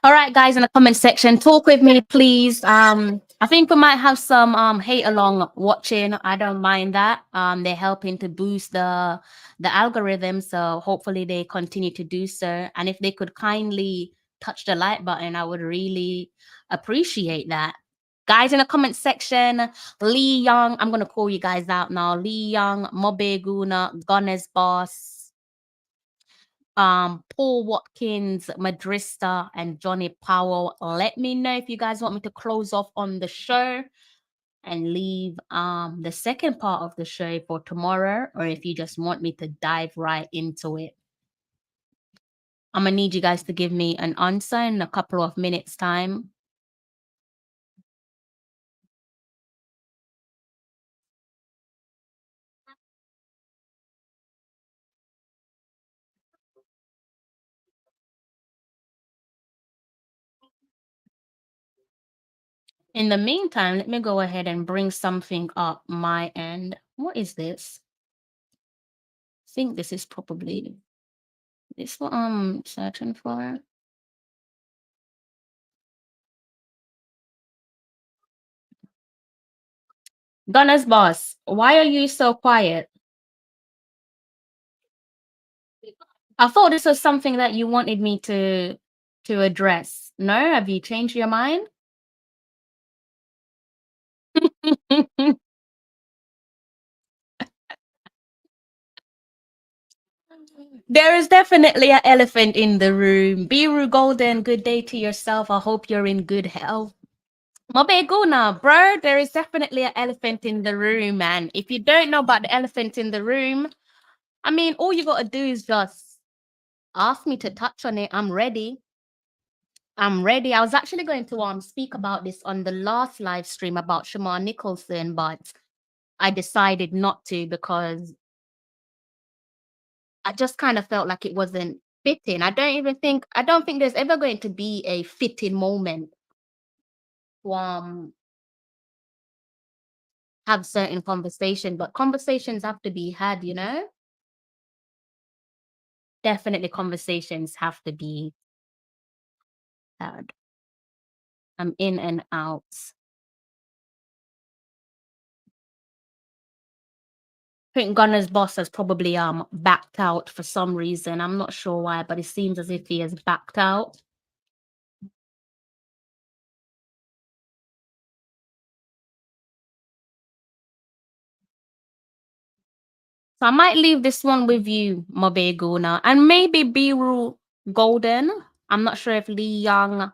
G: All right, guys, in the comment section, talk with me, please. I think we might have some hate along watching. I don't mind that. They're helping to boost the algorithm, so hopefully they continue to do so. And if they could kindly touch the like button, I would really appreciate that. Guys, in the comment section, Lee Young, I'm gonna call you guys out now. Lee Young, Mobe Guna, Gunner's Boss, Paul Watkins, Madrista, and Johnny Powell. Let me know if you guys want me to close off on the show and leave the second part of the show for tomorrow, or if you just want me to dive right into it. I'm gonna need you guys to give me an answer in a couple of minutes time. In the meantime, let me go ahead and bring something up my end. What is this? I think this is probably this what I'm searching for. Gunner's Boss, why are you so quiet? I thought this was something that you wanted me to address. No, have you changed your mind? There is definitely an elephant in the room. Biru Golden, good day to yourself. I hope you're in good health. Mobeguna, bro, there is definitely an elephant in the room, man. If you don't know about the elephant in the room, I mean, all you gotta do is just ask me to touch on it. I'm ready. I'm ready. I was actually going to speak about this on the last live stream about Shamar Nicholson, but I decided not to because I just kind of felt like it wasn't fitting. I don't think there's ever going to be a fitting moment to have certain conversation, but conversations have to be had, you know? Definitely conversations have to be had. I'm in and out. I think Gunner's Boss has probably backed out for some reason. I'm not sure why, but it seems as if he has backed out. So I might leave this one with you, Mobeguna, and maybe Biru Golden. I'm not sure if Lee Young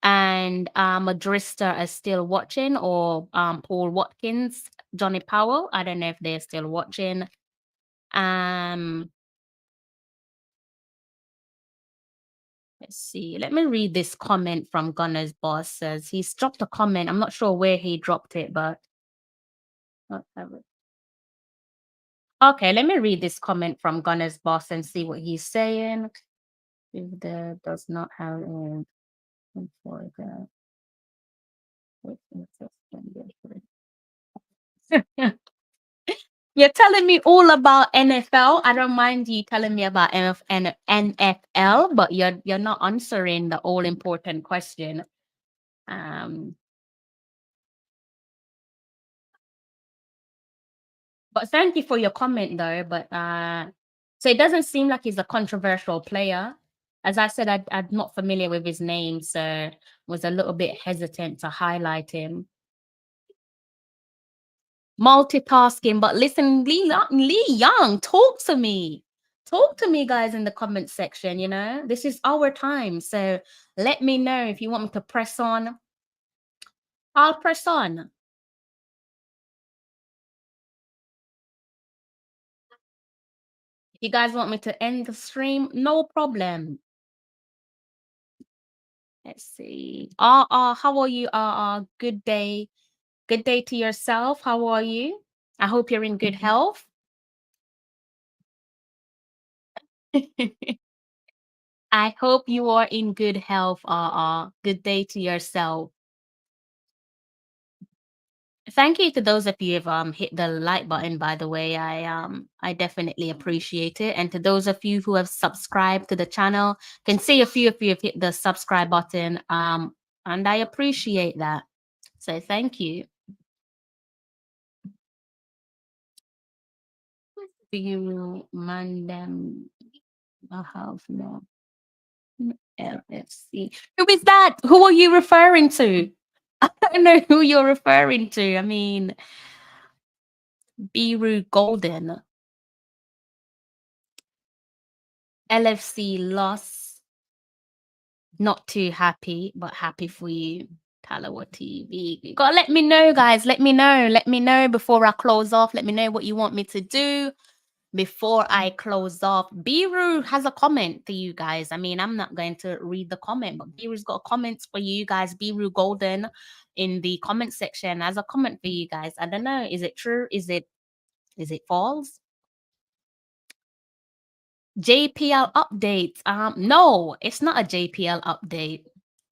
G: and Madrista are still watching, or Paul Watkins, Johnny Powell. I don't know if they're still watching. Let's see. Let me read this comment from Gunner's Boss. Says he's dropped a comment. I'm not sure where he dropped it, but okay, let me read this comment from Gunner's Boss and see what he's saying. If there does not have a for the You're telling me all about NFL. I don't mind you telling me about NFL, but you're not answering the all important question. But thank you for your comment though. But so it doesn't seem like he's a controversial player. As I said, I'm not familiar with his name, so was a little bit hesitant to highlight him. Multitasking, but listen, Lee Young, talk to me. Talk to me, guys, in the comment section. You know, this is our time. So let me know if you want me to press on. I'll press on. If you guys want me to end the stream, no problem. Let's see. How are you? Good day. Good day to yourself. How are you? I hope you're in good health. I hope you are in good health. Good day to yourself. Thank you to those of you who've hit the like button, by the way. I definitely appreciate it. And to those of you who have subscribed to the channel, can see a few of you have hit the subscribe button. And I appreciate that. So thank you. Do you man them? I have no LFC. Who is that? Who are you referring to? I don't know who you're referring to. I mean, Biru Golden. LFC loss. Not too happy, but happy for you. Tallawah TV. You gotta let me know, guys. Let me know. Let me know before I close off. Let me know what you want me to do before I close off. Biru has a comment for you guys. I mean, I'm not going to read the comment, but Biru's got comments for you guys. Biru Golden in the comment section has a comment for you guys. I don't know. Is it true? Is it false? JPL update. No, it's not a JPL update.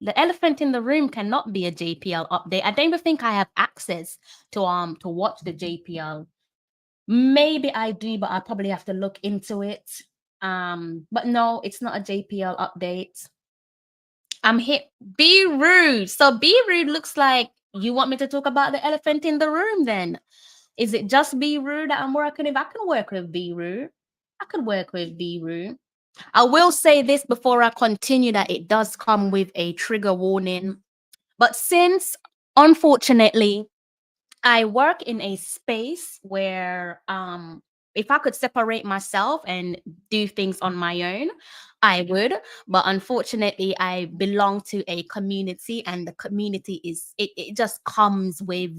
G: The elephant in the room cannot be a JPL update. I don't even think I have access to watch the JPL. Maybe I do, but I probably have to look into it. But no, it's not a JPL update. I'm hit. Be rude. So be rude looks like you want me to talk about the elephant in the room then. Is it just be rude that I'm working with? I can work with be rude. I could work with be rude. I will say this before I continue that it does come with a trigger warning. But since, unfortunately, I work in a space where if I could separate myself and do things on my own, I would. But unfortunately, I belong to a community, and the community it just comes with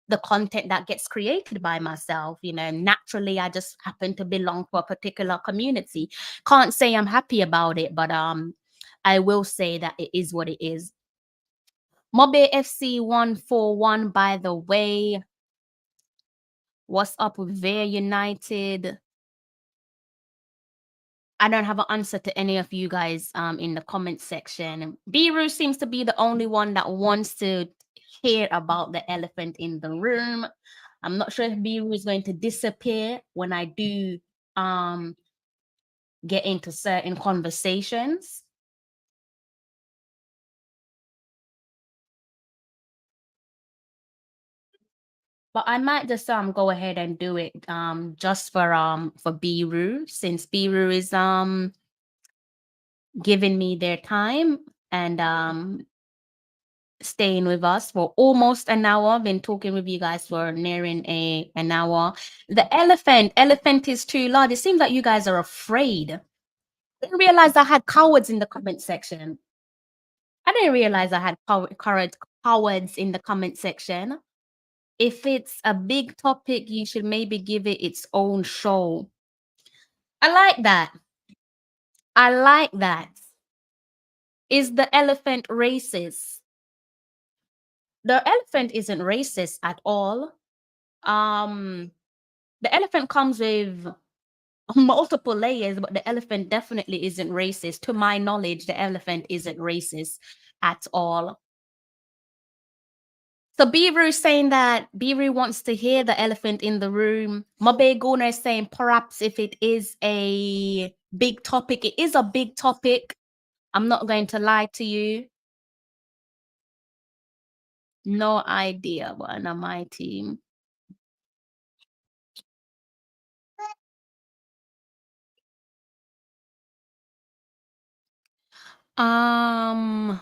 G: the content that gets created by myself. You know, naturally, I just happen to belong to a particular community. Can't say I'm happy about it, but I will say that it is what it is. Mobe FC 141, by the way. What's up with Veer United? I don't have an answer to any of you guys in the comment section. Biru seems to be the only one that wants to hear about the elephant in the room. I'm not sure if Biru is going to disappear when I do get into certain conversations. But I might just go ahead and do it just for Biru, since Biru is giving me their time and staying with us for almost an hour. I've been talking with you guys for nearing an hour. The elephant is too large. It seems like you guys are afraid. I didn't realize I had cowards in the comment section. I didn't realize I had cowards in the comment section. If it's a big topic, you should maybe give it its own show. I like that. I like that. Is the elephant racist? The elephant isn't racist at all. The elephant comes with multiple layers, but the elephant definitely isn't racist. To my knowledge, the elephant isn't racist at all. So Biru is saying that Biru wants to hear the elephant in the room. Mabe Guna is saying perhaps if it is a big topic, it is a big topic. I'm not going to lie to you. No idea what on my team. All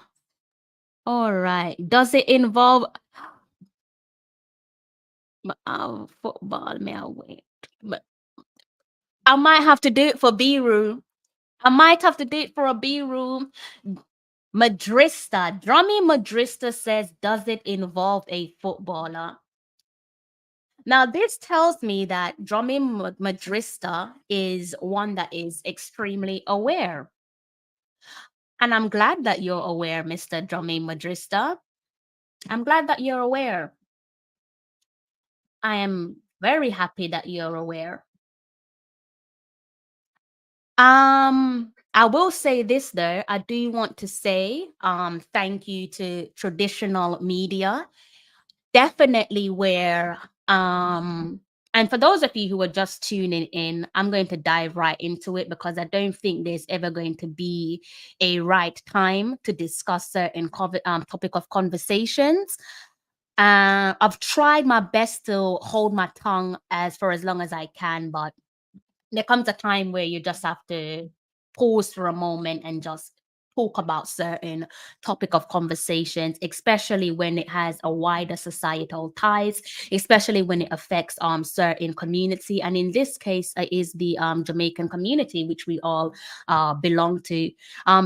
G: right. Does it involve football? May I wait? But I might have to do it for Biru. I might have to do it for a Biru. Madrista, Drummy Madrista says, does it involve a footballer? Now, this tells me that Drummy Madrista is one that is extremely aware. And I'm glad that you're aware, Mr. Drummy Madrista. I'm glad that you're aware. I am very happy that you're aware. I will say this though. I do want to say thank you to traditional media. Definitely where and for those of you who are just tuning in, I'm going to dive right into it because I don't think there's ever going to be a right time to discuss certain topic of conversations. I've tried my best to hold my tongue for as long as I can, but there comes a time where you just have to pause for a moment and just talk about certain topic of conversations, especially when it has a wider societal ties, especially when it affects certain community. And in this case, it is the Jamaican community, which we all belong to.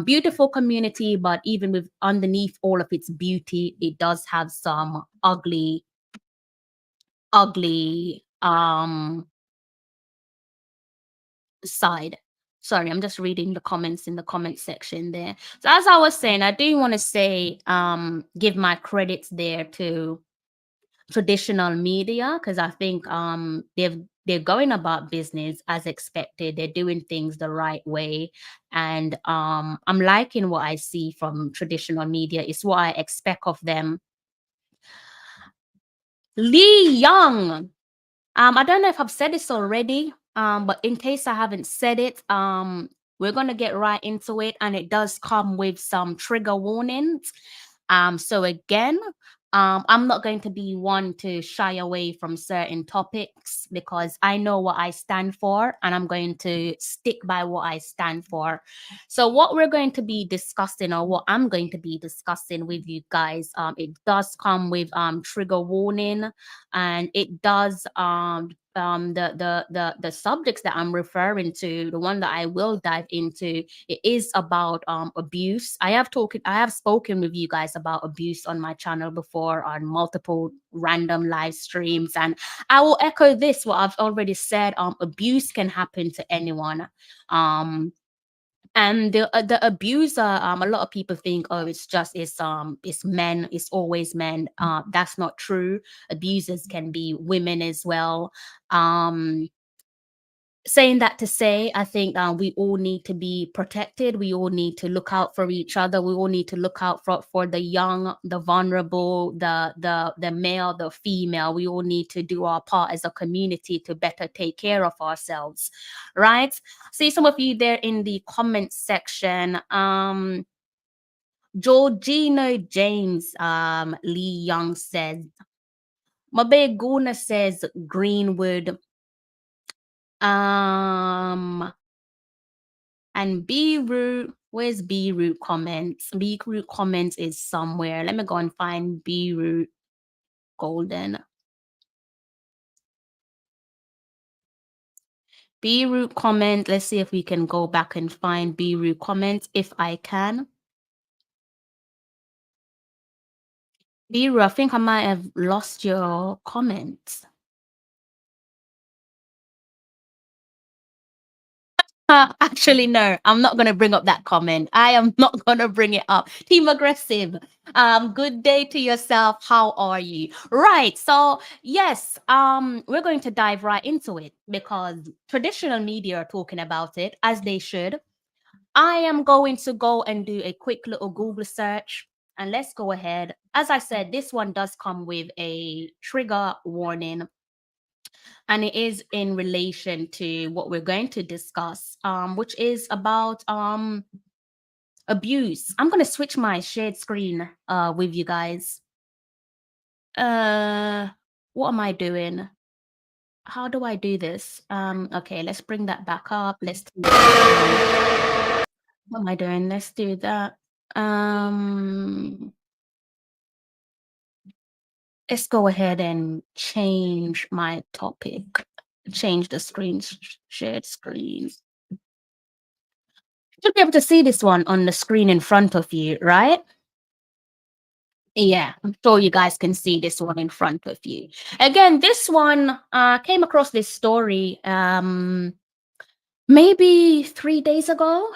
G: Beautiful community, but even with underneath all of its beauty, it does have some ugly side. Sorry, I'm just reading the comments in the comment section there. So as I was saying, I do want to say, give my credits there to traditional media because I think they're going about business as expected. They're doing things the right way, and I'm liking what I see from traditional media. It's what I expect of them. Lee Young. I don't know if I've said this already, but in case I haven't said it, we're gonna get right into it, and it does come with some trigger warnings. So again, I'm not going to be one to shy away from certain topics because I know what I stand for, and I'm going to stick by what I stand for. So what we're going to be discussing, or what I'm going to be discussing with you guys, it does come with trigger warning, and it does the subjects that I'm referring to, the one that I will dive into, it is about abuse. I have spoken with you guys about abuse on my channel before on multiple random live streams, and I will echo this what I've already said. Abuse can happen to anyone. And the abuser, a lot of people think, oh, it's men, it's always men. That's not true. Abusers can be women as well. Saying that to say, I think we all need to be protected. We all need to look out for each other. We all need to look out for the young, the vulnerable, the male, the female. We all need to do our part as a community to better take care of ourselves, right? See some of you there in the comment section. Jorginho James Lee Young says, Mabe Guna says Greenwood. And B-root, where's B-root comments? B-root comments is somewhere. Let me go and find B-root golden. B-root comment. Let's see if we can go back and find B-root comments if I can. B-root, I think I might have lost your comments. Actually, no, I'm not going to bring up that comment. I am not going to bring it up. Team Aggressive, good day to yourself. How are you? Right. So yes, we're going to dive right into it because traditional media are talking about it as they should. I am going to go and do a quick little Google search. and let's go ahead. As I said, this one does come with a trigger warning, and it is in relation to what we're going to discuss, which is about abuse. I'm going to switch my shared screen with you guys. What am I doing? How do I do this? Okay, let's bring that back up. What am I doing? Let's do that. Let's go ahead and change my topic. Change the screen, shared screen. You'll be able to see this one on the screen in front of you, right? Yeah, I'm sure you guys can see this one in front of you. Again, this one came across this story maybe 3 days ago.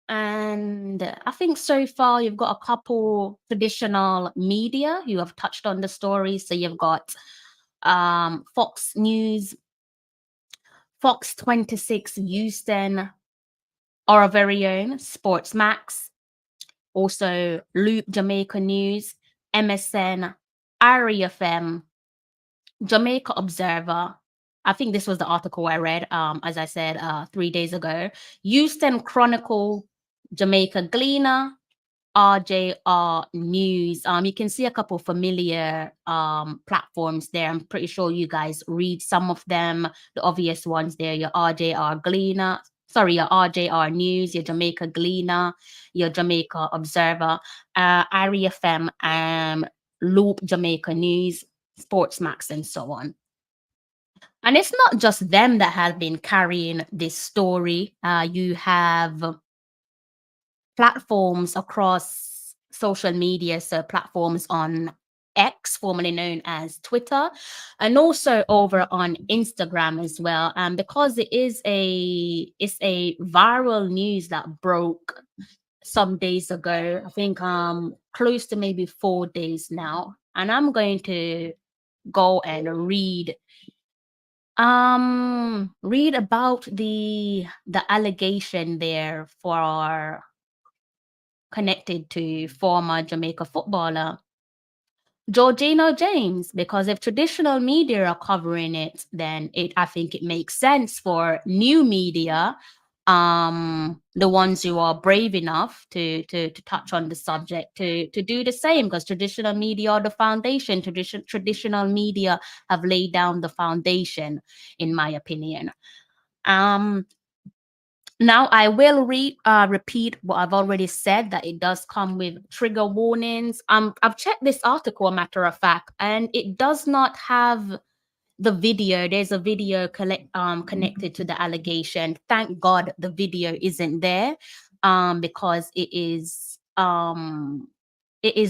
G: And I think so far you've got a couple traditional media who have touched on the story. So you've got Fox News, Fox 26 Houston, our very own Sports Max, also Loop Jamaica News, MSN, Ari FM, Jamaica Observer. I think this was the article I read, as I said, 3 days ago. Houston Chronicle, Jamaica Gleaner, RJR News. You can see a couple familiar platforms there. I'm pretty sure you guys read some of them. The obvious ones there, your RJR Gleaner, your RJR News, your Jamaica Gleaner, your Jamaica Observer, Ari FM, Loop Jamaica News, Sports Max, and so on. And it's not just them that have been carrying this story. You have platforms across social media, so platforms on X, formerly known as Twitter, and also over on Instagram as well. Because it's a viral news that broke some days ago, I think close to maybe 4 days now. And I'm going to go and read about the allegation there for connected to former Jamaica footballer Jorginho James, because if traditional media are covering it, then I think it makes sense for new media, the ones who are brave enough to touch on the subject, to do the same, because traditional media are the foundation. Traditional media have laid down the foundation, in my opinion. Now, I will repeat what I've already said, that it does come with trigger warnings. I've checked this article, a matter of fact, and it does not have the video. There's a video connected to the allegation. Thank God the video isn't there, because it is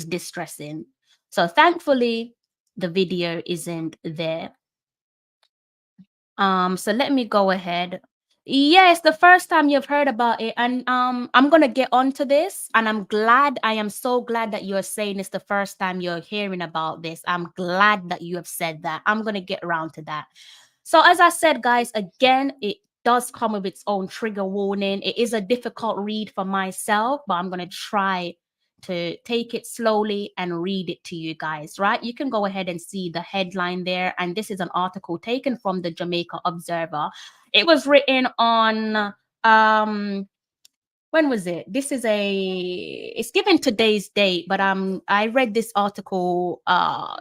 G: distressing. So thankfully, the video isn't there. So let me go ahead. Yes, the first time you've heard about it, and I'm gonna get onto this, and I am so glad that you're saying it's the first time you're hearing about this. I'm glad that you have said that. I'm gonna get around to that. So as I said, guys, again, it does come with its own trigger warning. It is a difficult read for myself, but I'm gonna try to take it slowly and read it to you guys, right? You can go ahead and see the headline there. And this is an article taken from the Jamaica Observer. It was written on, when was it? It's given today's date, but I read this article,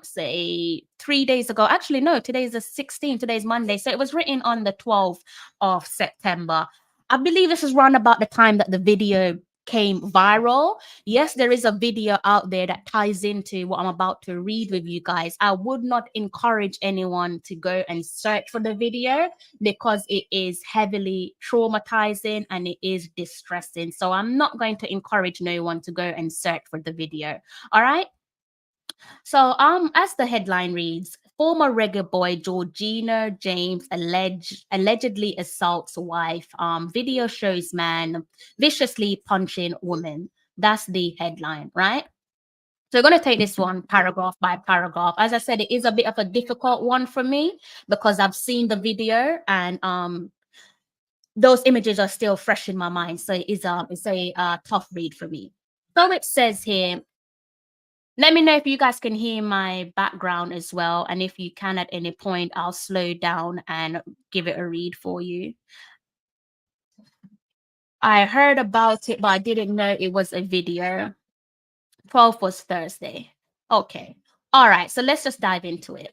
G: say 3 days ago. Actually, no, today's the 16th, today's Monday. So it was written on the 12th of September. I believe this is around about the time that the video came viral. Yes, there is a video out there that ties into what I'm about to read with you guys. I would not encourage anyone to go and search for the video, because it is heavily traumatizing and it is distressing. So I'm not going to encourage no one to go and search for the video. All right. So as the headline reads, former reggae boy Jorginho James allegedly assaults wife. Video shows man viciously punching woman. That's the headline, right? So we're going to take this one paragraph by paragraph. As I said, it is a bit of a difficult one for me, because I've seen the video and those images are still fresh in my mind. So it's a tough read for me. So it says here, Let me know if you guys can hear my background as well. And if you can at any point, I'll slow down and give it a read for you. I heard about it, but I didn't know it was a video. 12 was Thursday. Okay. All right. So let's just dive into it.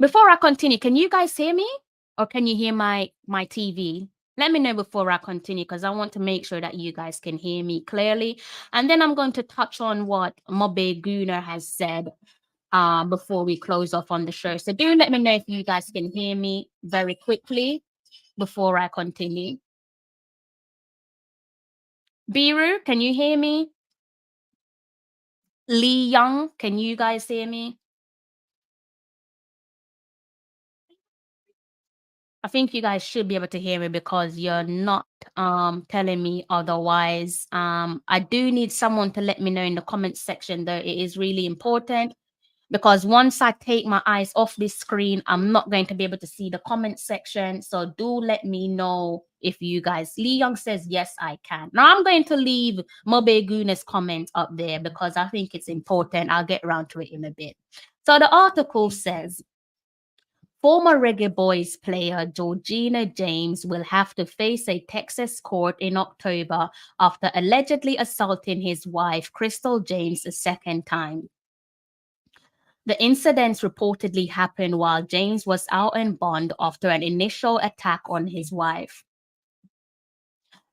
G: Before I continue, can you guys hear me? Or can you hear my TV? Let me know before I continue, because I want to make sure that you guys can hear me clearly. And then I'm going to touch on what Mobe Gunner has said before we close off on the show. So do let me know if you guys can hear me very quickly before I continue. Biru, can you hear me? Lee Young, can you guys hear me? I think you guys should be able to hear me because you're not telling me otherwise. I do need someone to let me know in the comments section, though. It is really important because once I take my eyes off this screen, I'm not going to be able to see the comment section. So do let me know if you guys. Lee Young says, yes, I can. Now I'm going to leave Mobe Guna's comment up there because I think it's important. I'll get around to it in a bit. So the article says, former Reggae Boys player Jorginho James will have to face a Texas court in October after allegedly assaulting his wife, Crystal James, a second time. The incidents reportedly happened while James was out on bond after an initial attack on his wife.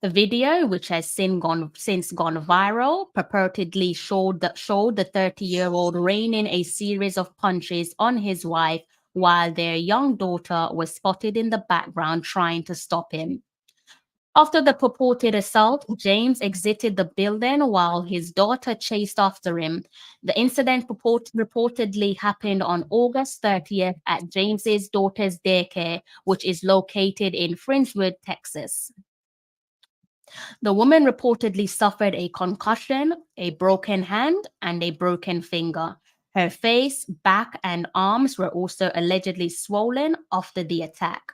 G: The video, which has since gone viral, purportedly showed the 30-year-old raining a series of punches on his wife while their young daughter was spotted in the background trying to stop him. After the purported assault, James exited the building while his daughter chased after him. The incident reportedly happened on August 30th at James's daughter's daycare, which is located in Friendswood, Texas. The woman reportedly suffered a concussion, a broken hand, and a broken finger. Her face, back, and arms were also allegedly swollen after the attack.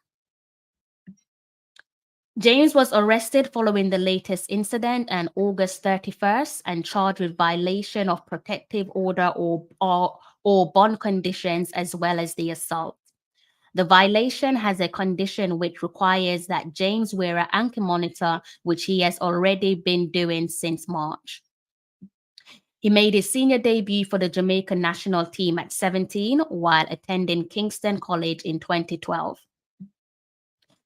G: James was arrested following the latest incident on August 31st and charged with violation of protective order or bond conditions as well as the assault. The violation has a condition which requires that James wear an ankle monitor, which he has already been doing since March. He made his senior debut for the Jamaica national team at 17 while attending Kingston College in 2012.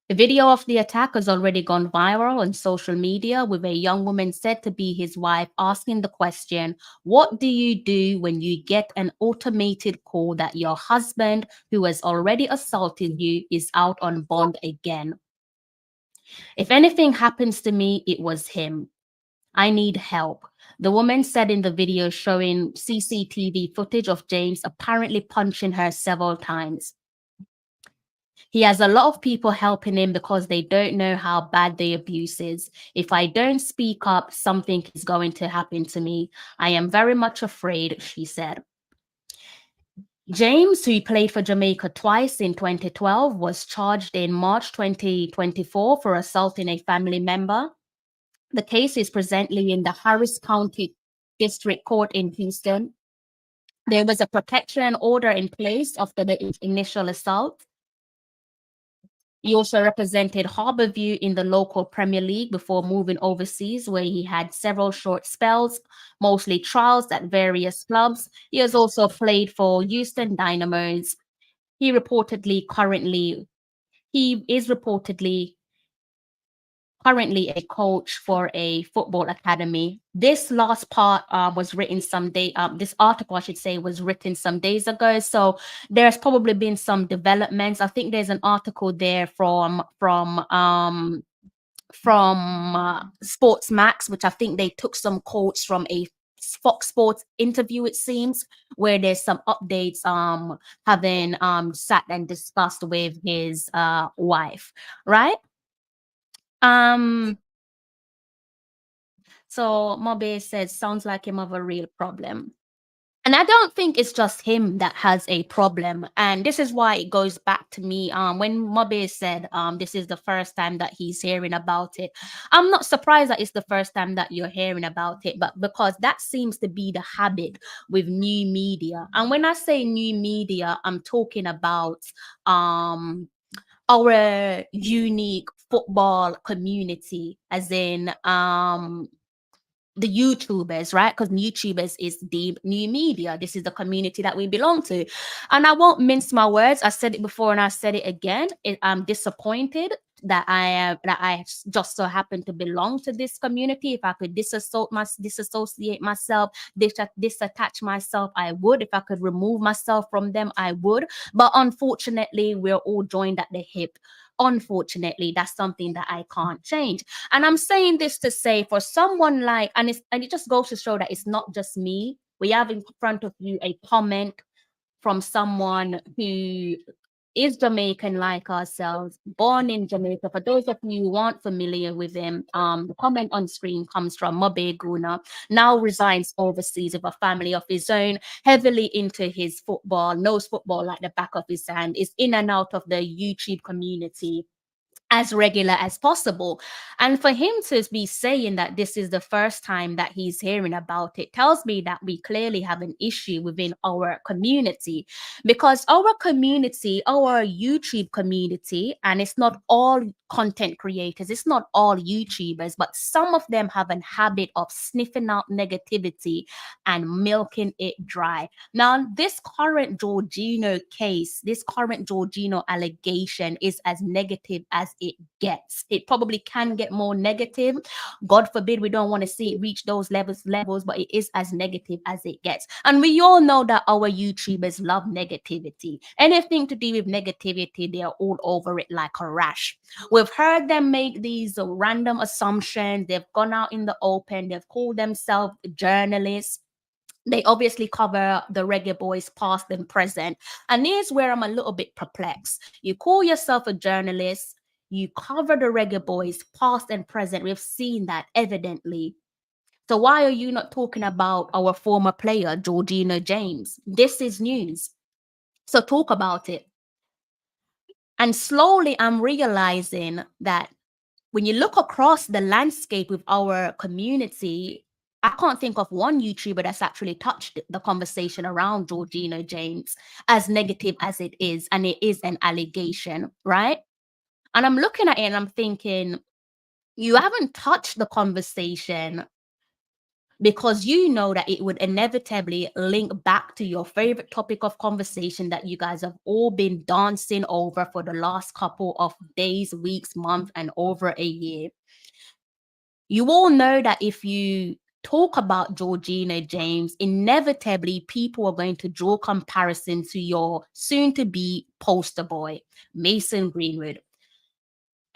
G: The video of the attack has already gone viral on social media, with a young woman said to be his wife asking the question, "What do you do when you get an automated call that your husband, who has already assaulted you, is out on bond again? If anything happens to me, it was him. I need help," the woman said in the video, showing CCTV footage of James apparently punching her several times. He has a lot of people helping him because they don't know how bad the abuse is. If I don't speak up, something is going to happen to me. I am very much afraid, she said. James, who played for Jamaica twice in 2012, was charged in March 2024 for assaulting a family member. The case is presently in the Harris County District Court in Houston. There was a protection order in place after the initial assault. He also represented Harborview in the local Premier League before moving overseas, where he had several short spells, mostly trials at various clubs. He has also played for Houston Dynamos. He is reportedly currently a coach for a football academy. This last part was written this article, I should say, was written some days ago. So there's probably been some developments. I think there's an article there from Sports Max, which I think they took some quotes from a Fox Sports interview, it seems, where there's some updates having sat and discussed with his wife, right? So Mobe says, sounds like him of a real problem. And I don't think it's just him that has a problem. And this is why it goes back to me. When Mobe said this is the first time that he's hearing about it. I'm not surprised that it's the first time that you're hearing about it, but because that seems to be the habit with new media. And when I say new media, I'm talking about our unique football community, as in the YouTubers, right? Because YouTubers is the new media. This is the community that we belong to. And I won't mince my words. I said it before and I said it again. I'm disappointed that I just so happen to belong to this community. If I could disassociate myself, disattach myself, I would. If I could remove myself from them, I would. But unfortunately, we're all joined at the hip. Unfortunately, that's something that I can't change. And I'm saying this to say, for someone like, and it just goes to show that it's not just me. We have in front of you a comment from someone who is Jamaican like ourselves, born in Jamaica. For those of you who aren't familiar with him, the comment on screen comes from Mobe Guna, now resides overseas with a family of his own, heavily into his football, knows football like the back of his hand, is in and out of the YouTube community as regular as possible. And for him to be saying that this is the first time that he's hearing about it tells me that we clearly have an issue within our community, because our community, our YouTube community, and it's not all content creators, it's not all YouTubers, but some of them have a habit of sniffing out negativity and milking it dry. Now, this current Jorginho case, this current Jorginho allegation is as negative as it gets. It probably can get more negative. God forbid we don't want to see it reach those levels, but it is as negative as it gets. And we all know that our YouTubers love negativity. Anything to do with negativity, they're all over it like a rash. We've heard them make these random assumptions. They've gone out in the open. They've called themselves journalists. They obviously cover the Reggae Boys past and present. And here's where I'm a little bit perplexed. You call yourself a journalist, you cover the Reggae Boys past and present. We've seen that evidently. So why are you not talking about our former player, Jorginho James? This is news. So talk about it. And slowly I'm realizing that when you look across the landscape with our community, I can't think of one YouTuber that's actually touched the conversation around Jorginho James, as negative as it is. And it is an allegation, right? And I'm looking at it and I'm thinking, you haven't touched the conversation because you know that it would inevitably link back to your favorite topic of conversation that you guys have all been dancing over for the last couple of days, weeks, months, and over a year. You all know that if you talk about Jorginho James, inevitably people are going to draw comparison to your soon-to-be poster boy, Mason Greenwood.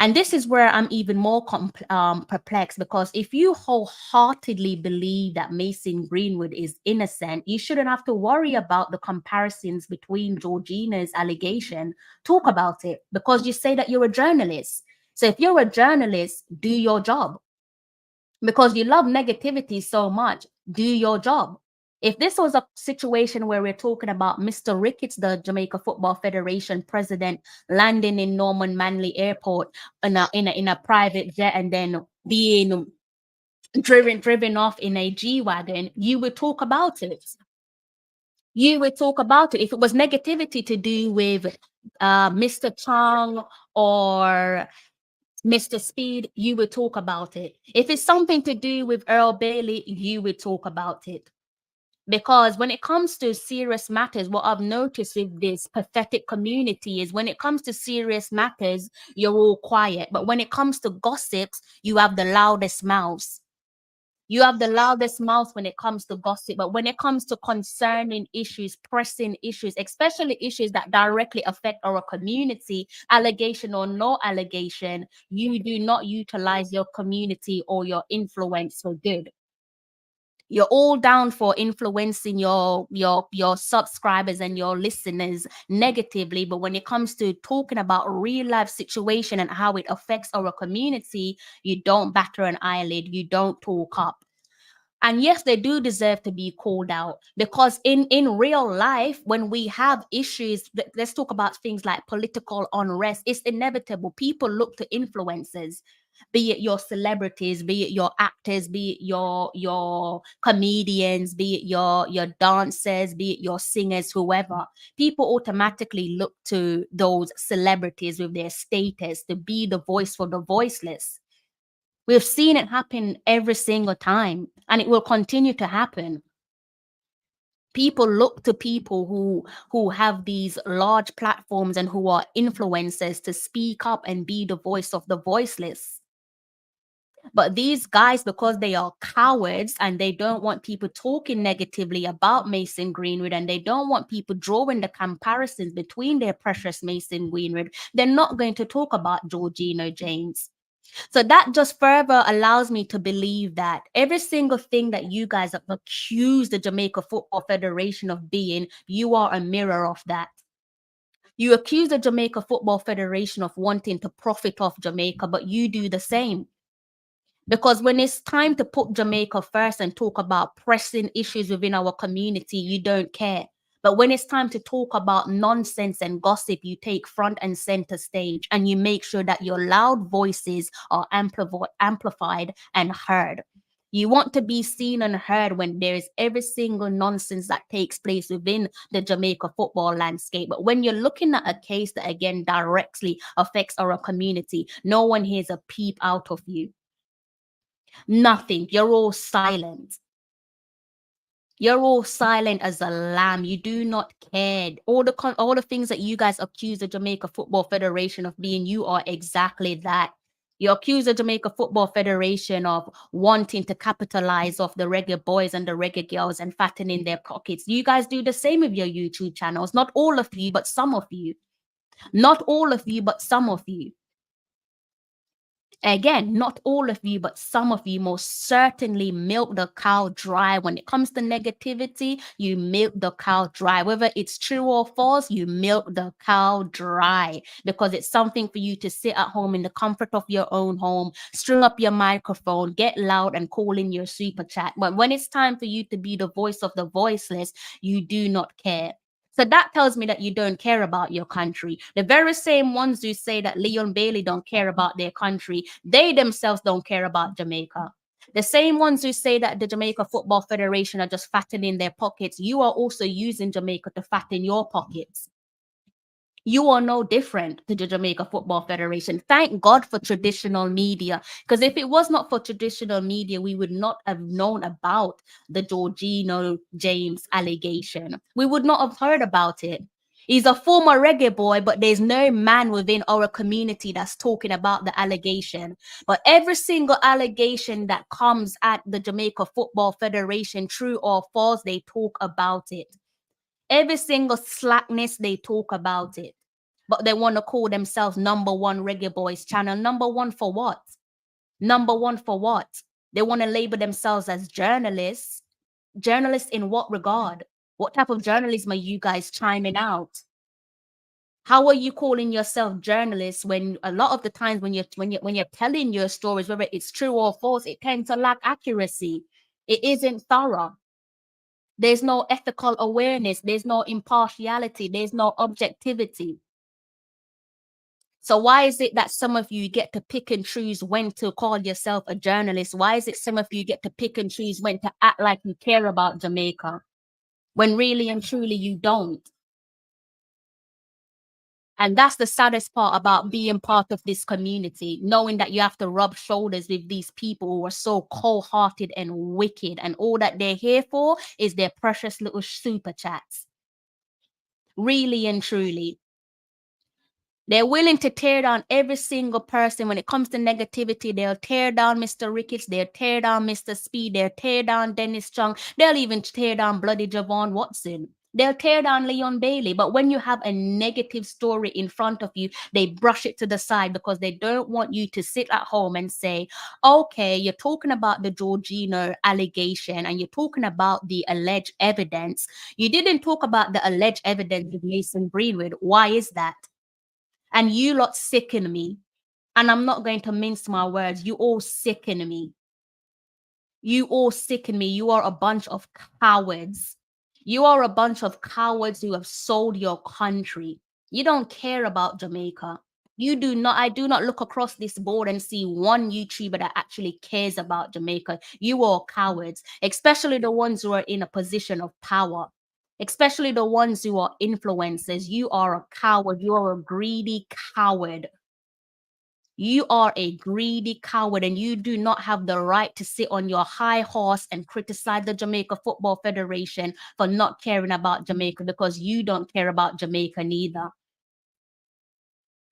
G: And this is where I'm even more perplexed, because if you wholeheartedly believe that Mason Greenwood is innocent, you shouldn't have to worry about the comparisons between Jorginho's allegation. Talk about it, because you say that you're a journalist. So if you're a journalist, do your job. Because you love negativity so much, do your job. If this was a situation where we're talking about Mr. Ricketts, the Jamaica Football Federation president, landing in Norman Manley Airport in a private jet and then being driven off in a G-Wagon, you would talk about it. You would talk about it. If it was negativity to do with Mr. Chong or Mr. Speed, you would talk about it. If it's something to do with Earl Bailey, you would talk about it. Because when it comes to serious matters, what I've noticed with this pathetic community is when it comes to serious matters, you're all quiet. But when it comes to gossips, you have the loudest mouths. You have the loudest mouth when it comes to gossip. But when it comes to concerning issues, pressing issues, especially issues that directly affect our community, allegation or no allegation, you do not utilize your community or your influence for good. You're all down for influencing your subscribers and your listeners negatively, but when it comes to talking about real life situation and how it affects our community, you don't batter an eyelid, you don't talk up. And yes, they do deserve to be called out, because in real life, when we have issues, let's talk about things like political unrest, it's inevitable. People look to influencers, be it your celebrities, be it your actors, be it your comedians, be it your dancers, be it your singers, whoever. People automatically look to those celebrities with their status to be the voice for the voiceless. We've seen it happen every single time, and it will continue to happen. People look to people who have these large platforms and who are influencers to speak up and be the voice of the voiceless. But these guys, because they are cowards and they don't want people talking negatively about Mason Greenwood, and they don't want people drawing the comparisons between their precious Mason Greenwood, they're not going to talk about Jorginho James. So that just further allows me to believe that every single thing that you guys have accused the Jamaica Football Federation of being, you are a mirror of that. You accuse the Jamaica Football Federation of wanting to profit off Jamaica, but you do the same. Because when it's time to put Jamaica first and talk about pressing issues within our community, you don't care. But when it's time to talk about nonsense and gossip, you take front and center stage, and you make sure that your loud voices are amplified and heard. You want to be seen and heard when there is every single nonsense that takes place within the Jamaica football landscape. But when you're looking at a case that, again, directly affects our community, no one hears a peep out of you. Nothing. You're all silent. You're all silent as a lamb. You do not care. All the things that you guys accuse the Jamaica Football Federation of being, you are exactly that. You accuse the Jamaica Football Federation of wanting to capitalize off the reggae boys and the reggae girls and fattening their pockets. You guys do the same with your YouTube channels. Not all of you, but some of you. Not all of you, but some of you. Again, not all of you, but some of you most certainly milk the cow dry. When it comes to negativity, you milk the cow dry. Whether it's true or false, you milk the cow dry, because it's something for you to sit at home in the comfort of your own home, string up your microphone, get loud and call in your super chat. But when it's time for you to be the voice of the voiceless, you do not care. So that tells me that you don't care about your country. The very same ones who say that Leon Bailey don't care about their country, they themselves don't care about Jamaica. The same ones who say that the Jamaica Football Federation are just fattening their pockets, you are also using Jamaica to fatten your pockets. You are no different to the Jamaica Football Federation. Thank God for traditional media, because if it was not for traditional media, we would not have known about the Jorginho James allegation. We would not have heard about it. He's a former reggae boy, but there's no man within our community that's talking about the allegation. But every single allegation that comes at the Jamaica Football Federation, true or false, they talk about it. Every single slackness, they talk about it. But they want to call themselves number one reggae boys channel. Number one for what? Number one for what? They want to label themselves as journalists. Journalists in what regard? What type of journalism are you guys chiming out? How are you calling yourself journalists when a lot of the times when you're telling your stories, whether it's true or false, it tends to lack accuracy. It isn't thorough. There's no ethical awareness. There's no impartiality. There's no objectivity. So why is it that some of you get to pick and choose when to call yourself a journalist? Why is it some of you get to pick and choose when to act like you care about Jamaica, when really and truly you don't? And that's the saddest part about being part of this community, knowing that you have to rub shoulders with these people who are so cold-hearted and wicked, and all that they're here for is their precious little super chats. Really and truly. They're willing to tear down every single person. When it comes to negativity, they'll tear down Mr. Ricketts, they'll tear down Mr. Speed, they'll tear down Dennis Chung, they'll even tear down bloody Javon Watson. They'll tear down Leon Bailey. But when you have a negative story in front of you, they brush it to the side because they don't want you to sit at home and say, okay, you're talking about the Jorginho allegation and you're talking about the alleged evidence. You didn't talk about the alleged evidence with Mason Greenwood. Why is that? And you lot sicken me. And I'm not going to mince my words. You all sicken me. You all sicken me. You are a bunch of cowards. You are a bunch of cowards who have sold your country. You don't care about Jamaica. You do not. I do not look across this board and see one YouTuber that actually cares about Jamaica. You are cowards, especially the ones who are in a position of power, especially the ones who are influencers. You are a coward. You are a greedy coward. You are a greedy coward, and you do not have the right to sit on your high horse and criticize the Jamaica Football Federation for not caring about Jamaica, because you don't care about Jamaica neither.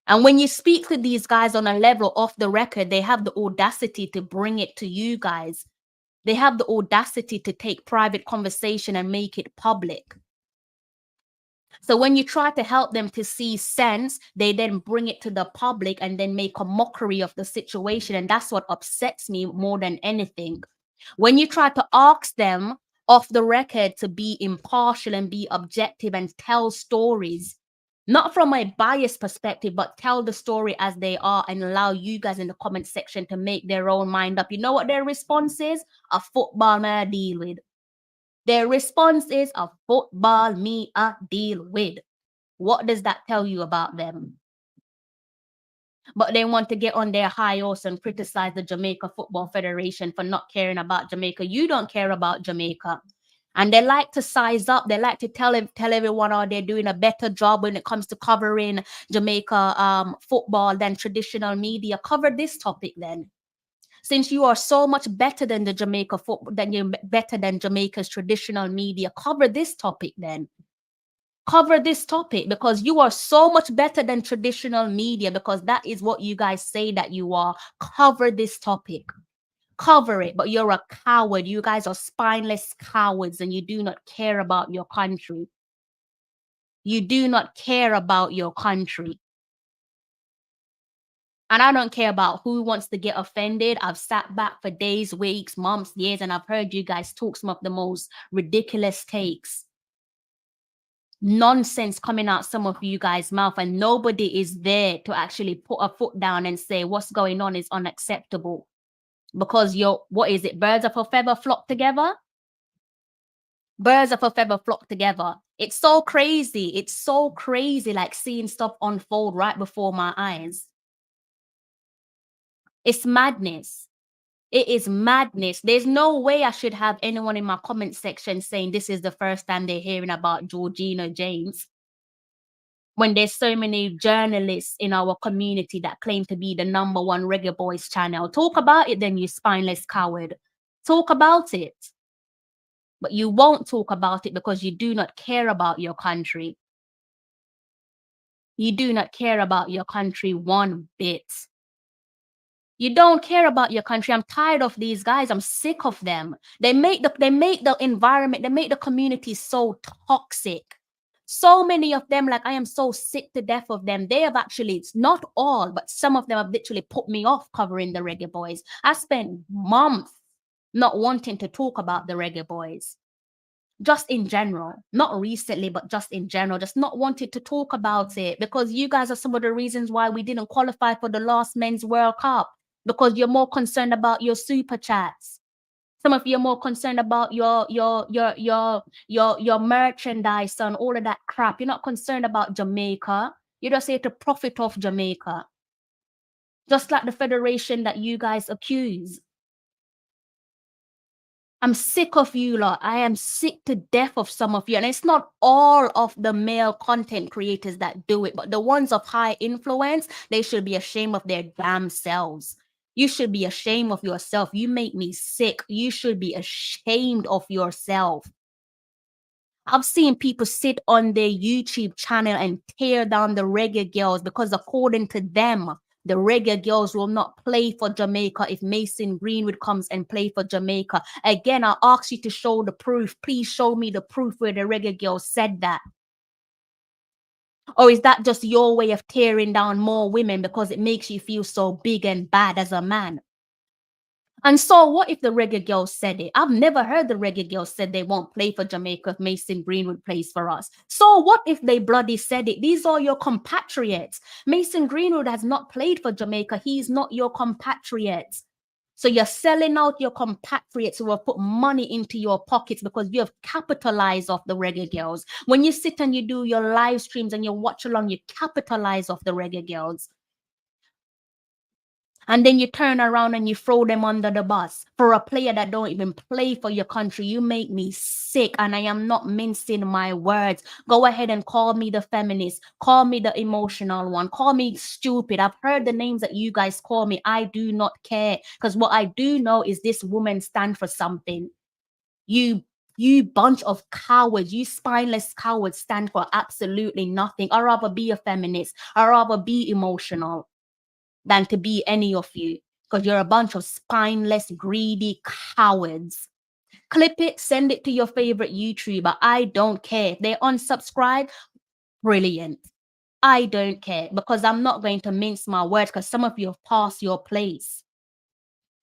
G: And when you speak to these guys on a level off the record, they have the audacity to bring it to you guys. They have the audacity to take private conversation and make it public. So when you try to help them to see sense, they then bring it to the public and then make a mockery of the situation. And that's what upsets me more than anything. When you try to ask them off the record to be impartial and be objective and tell stories, not from a biased perspective, but tell the story as they are and allow you guys in the comment section to make their own mind up. You know what their response is? A football man I deal with. Their response is a football me I deal with. What does that tell you about them? But they want to get on their high horse and criticize the Jamaica Football Federation for not caring about Jamaica. You don't care about Jamaica. And they like to size up. They like to tell everyone, oh, they're doing a better job when it comes to covering Jamaica football than traditional media. Cover this topic then. Since you are so much better than the Jamaica football, then you're better than Jamaica's traditional media, cover this topic then. Cover this topic, because you are so much better than traditional media, because that is what you guys say that you are. Cover this topic. Cover it, but you're a coward. You guys are spineless cowards, and you do not care about your country. You do not care about your country. And I don't care about who wants to get offended. I've sat back for days, weeks, months, years, and I've heard you guys talk some of the most ridiculous takes. Nonsense coming out some of you guys' mouth, and nobody is there to actually put a foot down and say what's going on is unacceptable. Because what is it? Birds of a feather flock together? Birds of a feather flock together. It's so crazy. It's so crazy, like seeing stuff unfold right before my eyes. It's madness. It is madness. There's no way I should have anyone in my comment section saying this is the first time they're hearing about Jorginho James, when there's so many journalists in our community that claim to be the #1 Reggae Boys channel. Talk about it then, you spineless coward. Talk about it. But you won't talk about it because you do not care about your country. You do not care about your country one bit. You don't care about your country. I'm tired of these guys. I'm sick of them. They make the environment, they make the community so toxic. So many of them, like I am so sick to death of them. They have actually, it's not all, but some of them have literally put me off covering the Reggae Boys. I spent months not wanting to talk about the Reggae Boys. Just in general, not recently, but just in general, just not wanted to talk about it, because you guys are some of the reasons why we didn't qualify for the last Men's World Cup, because you're more concerned about your super chats. Some of you are more concerned about your merchandise and all of that crap. You're not concerned about Jamaica. You're just here to profit off Jamaica. Just like the federation that you guys accuse. I'm sick of you lot. I am sick to death of some of you. And it's not all of the male content creators that do it, but the ones of high influence, they should be ashamed of their damn selves. You should be ashamed of yourself. You make me sick. You should be ashamed of yourself. I've seen people sit on their YouTube channel and tear down the reggae girls because according to them, the reggae girls will not play for Jamaica if Mason Greenwood comes and play for Jamaica. Again, I ask you to show the proof. Please show me the proof where the reggae girls said that. Or is that just your way of tearing down more women because it makes you feel so big and bad as a man? And so what if the reggae girls said it? I've never heard the reggae girls said they won't play for Jamaica if Mason Greenwood plays for us. So what if they bloody said it? These are your compatriots. Mason Greenwood has not played for Jamaica. He's not your compatriot. So you're selling out your compatriots who have put money into your pockets because you have capitalized off the reggae girls. When you sit and you do your live streams and you watch along, you capitalize off the reggae girls. And then you turn around and you throw them under the bus for a player that don't even play for your country. You make me sick, and I am not mincing my words. Go ahead and call me the feminist, call me the emotional one, call me stupid. I've heard the names that you guys call me. I do not care, because what I do know is this woman stand for something. You bunch of cowards, you spineless cowards stand for absolutely nothing. I'd rather be a feminist, I'd rather be emotional than to be any of you, because you're a bunch of spineless, greedy cowards. Clip it, send it to your favorite YouTuber. I don't care. If they unsubscribe, brilliant. I don't care, because I'm not going to mince my words, because some of you have passed your place.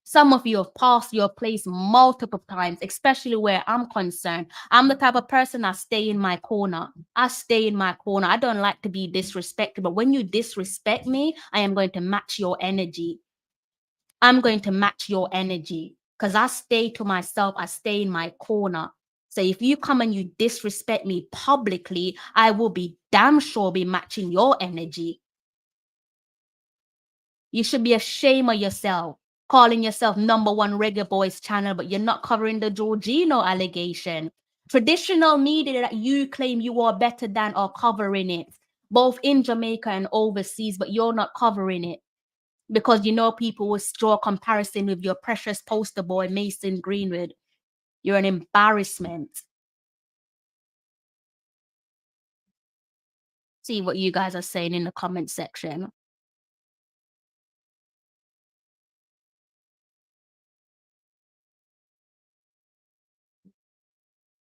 G: Some of you have passed your place multiple times, especially where I'm concerned. I'm the type of person I stay in my corner. I stay in my corner. I don't like to be disrespected, but when you disrespect me, I am going to match your energy. I'm going to match your energy, because I stay to myself. I stay in my corner. So if you come and you disrespect me publicly, I will be damn sure be matching your energy. You should be ashamed of yourself, calling yourself #1 Reggae Boys channel, but you're not covering the Jorginho allegation. Traditional media that you claim you are better than are covering it, both in Jamaica and overseas, but you're not covering it because you know people will draw a comparison with your precious poster boy, Mason Greenwood. You're an embarrassment. See what you guys are saying in the comment section.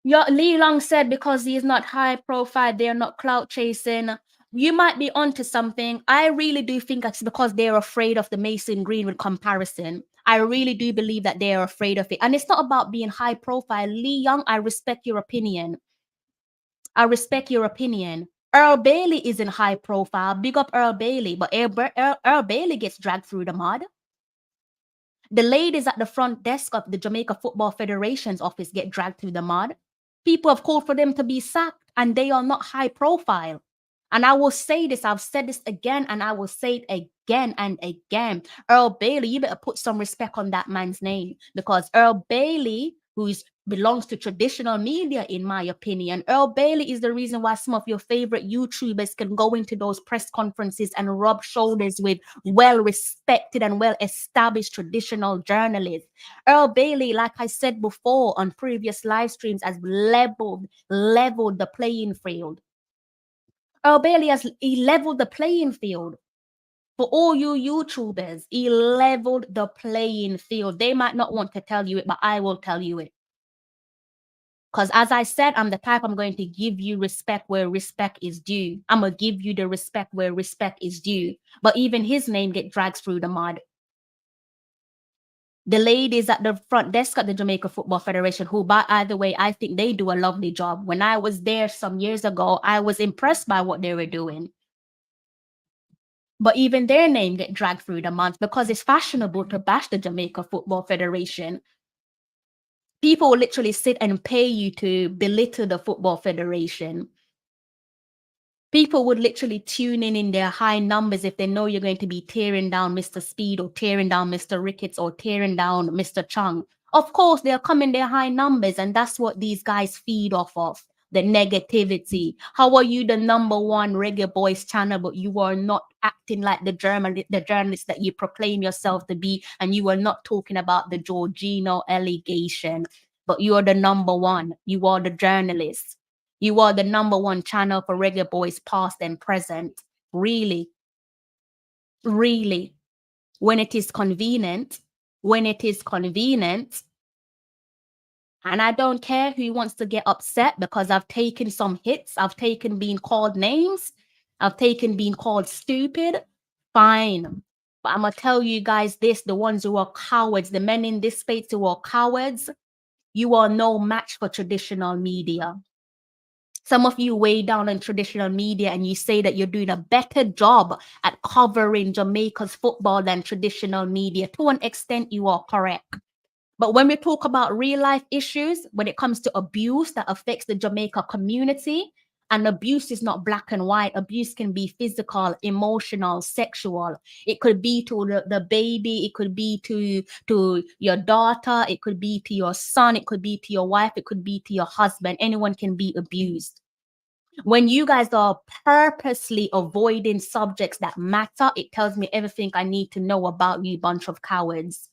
G: Yeah, Lee Long said because he is not high profile, they're not clout chasing. You might be onto something. I really do think it's because they're afraid of the Mason Greenwood comparison. I really do believe that they're afraid of it. And it's not about being high profile. Lee Young, I respect your opinion. I respect your opinion. Earl Bailey isn't high profile. Big up Earl Bailey. But Earl Bailey gets dragged through the mud. The ladies at the front desk of the Jamaica Football Federation's office get dragged through the mud. People have called for them to be sacked, and they are not high profile. And I will say this, I've said this again, and I will say it again and again. Earl Bailey, you better put some respect on that man's name, because Earl Bailey, who belongs to traditional media, in my opinion, Earl Bailey is the reason why some of your favorite YouTubers can go into those press conferences and rub shoulders with well-respected and well-established traditional journalists. Earl Bailey, like I said before on previous live streams, has leveled the playing field. Earl Bailey he leveled the playing field. For all you YouTubers, he leveled the playing field. They might not want to tell you it, but I will tell you it. Because as I said, I'm the type, I'm going to give you respect where respect is due. I'm going to give you the respect where respect is due. But even his name get dragged through the mud. The ladies at the front desk at the Jamaica Football Federation, who, by either way, I think they do a lovely job. When I was there some years ago, I was impressed by what they were doing. But even their name get dragged through the mud because it's fashionable to bash the Jamaica Football Federation. People will literally sit and pay you to belittle the Football Federation. People would literally tune in their high numbers if they know you're going to be tearing down Mr. Speed or tearing down Mr. Ricketts or tearing down Mr. Chung. Of course, they'll come in their high numbers, and that's what these guys feed off of, the negativity. How are you the #1 Reggae Boys channel, but you are not acting like the journalist that you proclaim yourself to be, and you are not talking about the Jorginho allegation, but you are the #1. You are the journalist. You are the #1 channel for Reggae Boys past and present. Really. Really. When it is convenient, and I don't care who wants to get upset because I've taken some hits, I've taken being called names, I've taken being called stupid, fine. But I'm going to tell you guys this, the ones who are cowards, the men in this space who are cowards, you are no match for traditional media. Some of you weigh down on traditional media and you say that you're doing a better job at covering Jamaica's football than traditional media. To an extent, you are correct. But when we talk about real life issues, when it comes to abuse that affects the Jamaica community, and abuse is not black and white. Abuse can be physical, emotional, sexual. It could be to the baby. It could be to your daughter. It could be to your son. It could be to your wife. It could be to your husband. Anyone can be abused. When you guys are purposely avoiding subjects that matter, it tells me everything I need to know about you, bunch of cowards.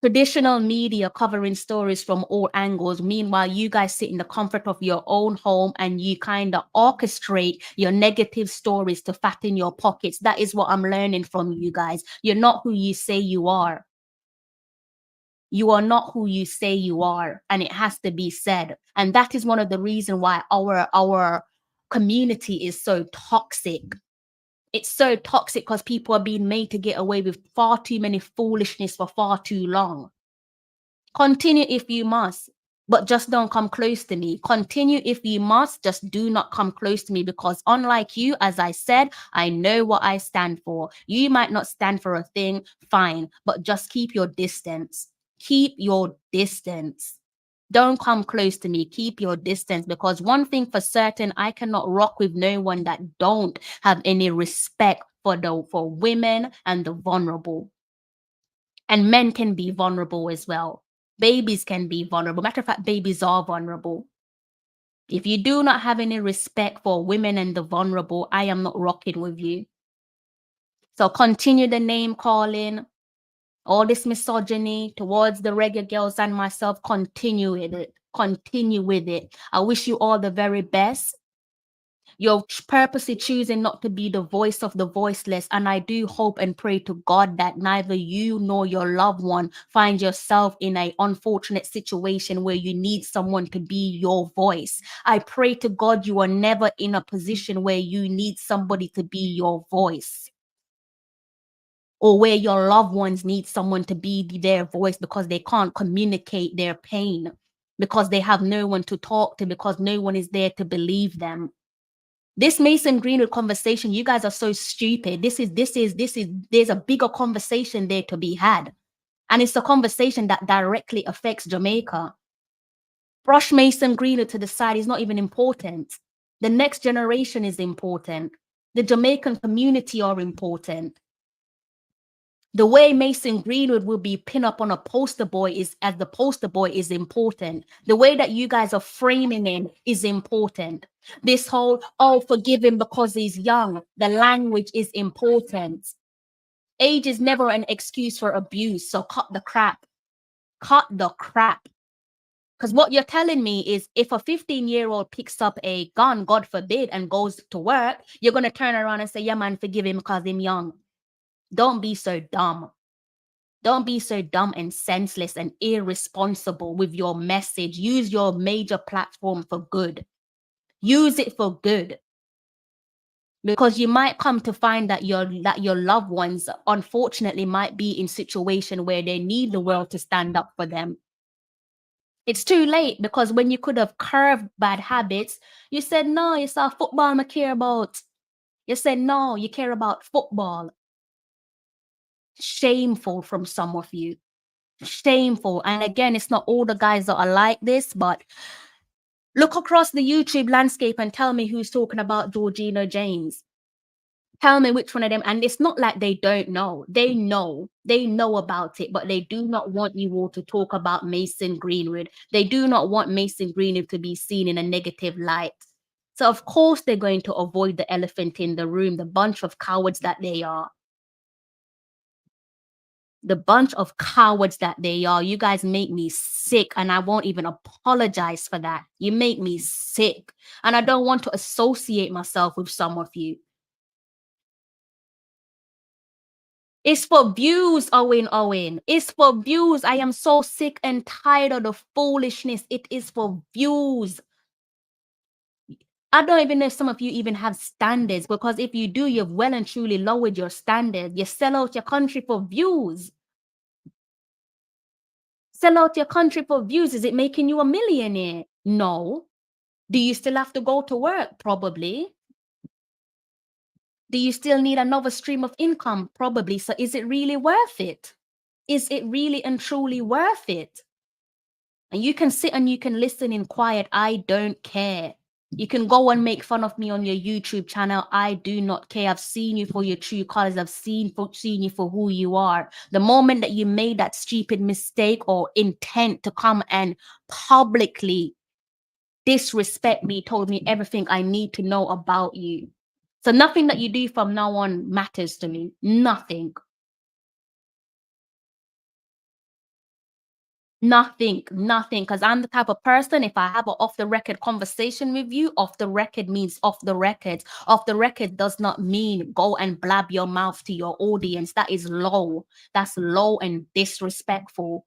G: Traditional media covering stories from all angles. Meanwhile, you guys sit in the comfort of your own home and you kind of orchestrate your negative stories to fatten your pockets. That is what I'm learning from you guys. You're not who you say you are. You are not who you say you are, and it has to be said. And that is one of the reasons why our community is so toxic. It's so toxic because people are being made to get away with far too many foolishness for far too long. Continue if you must, but just don't come close to me. Continue if you must, just do not come close to me, because unlike you, as I said, I know what I stand for. You might not stand for a thing, fine, but just keep your distance. Keep your distance. Don't come close to me. Keep your distance, because one thing for certain, I cannot rock with no one that don't have any respect for women and the vulnerable. And men can be vulnerable as well. Babies can be vulnerable. Matter of fact, babies are vulnerable. If you do not have any respect for women and the vulnerable, I am not rocking with you. So continue the name calling, all this misogyny towards the reggae girls and myself. Continue with it. Continue with it. I wish you all the very best. You're purposely choosing not to be the voice of the voiceless. And I do hope and pray to God that neither you nor your loved one find yourself in an unfortunate situation where you need someone to be your voice. I pray to God you are never in a position where you need somebody to be your voice, or where your loved ones need someone to be their voice because they can't communicate their pain, because they have no one to talk to, because no one is there to believe them. This Mason Greenwood conversation, you guys are so stupid. There's a bigger conversation there to be had. And it's a conversation that directly affects Jamaica. Brush Mason Greenwood to the side is not even important. The next generation is important. The Jamaican community are important. The way Mason Greenwood will be pinned up on a poster boy is important. The way that you guys are framing him is important. This whole, oh, forgive him because he's young. The language is important. Age is never an excuse for abuse. So cut the crap. Cut the crap. Because what you're telling me is if a 15-year-old picks up a gun, God forbid, and goes to work, you're going to turn around and say, yeah, man, forgive him because he's young. Don't be so dumb. Don't be so dumb and senseless and irresponsible with your message. Use your major platform for good. Use it for good. Because you might come to find that your loved ones, unfortunately, might be in a situation where they need the world to stand up for them. It's too late, because when you could have curbed bad habits, you said, no, it's our football I care about. You said, no, you care about football. Shameful from some of you. Shameful. And again, it's not all the guys that are like this, but look across the YouTube landscape and tell me who's talking about Jorginho James. Tell me which one of them. And it's not like they don't know. They know about it, but they do not want you all to talk about Mason Greenwood. They do not want Mason Greenwood to be seen in a negative light. So of course they're going to avoid the elephant in the room, the bunch of cowards that they are. The bunch of cowards that they are. You guys make me sick, and I won't even apologize for that. You make me sick, and I don't want to associate myself with some of you. It's for views, Owen. It's for views. I am so sick and tired of the foolishness. It is for views. I don't even know if some of you even have standards, because if you do, you've well and truly lowered your standards. You sell out your country for views. Sell out your country for views. Is it making you a millionaire? No. Do you still have to go to work? Probably. Do you still need another stream of income? Probably. So is it really worth it? Is it really and truly worth it? And you can sit and you can listen in quiet. I don't care. You can go and make fun of me on your YouTube channel. I do not care. I've seen you for your true colors. I've seen you for who you are. The moment that you made that stupid mistake or intent to come and publicly disrespect me, told me everything I need to know about you. So nothing that you do from now on matters to me. Nothing. Nothing, because I'm the type of person, if I have an off the record conversation with you, off the record means off the record. Off the record does not mean go and blab your mouth to your audience. That is low. That's low and disrespectful.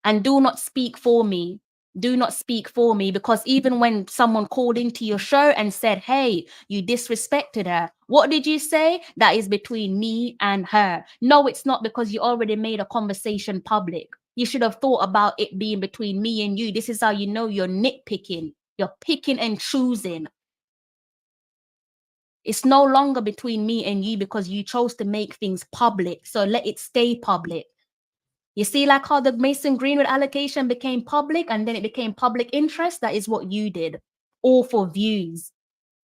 G: And do not speak for me. Do not speak for me, because even when someone called into your show and said, hey, you disrespected her, what did you say? That is between me and her. No, it's not, because you already made a conversation public. You should have thought about it being between me and you. This is how you know you're nitpicking. You're picking and choosing. It's no longer between me and you because you chose to make things public. So let it stay public. You see, like how the Mason Greenwood allocation became public and then it became public interest? That is what you did. All for views.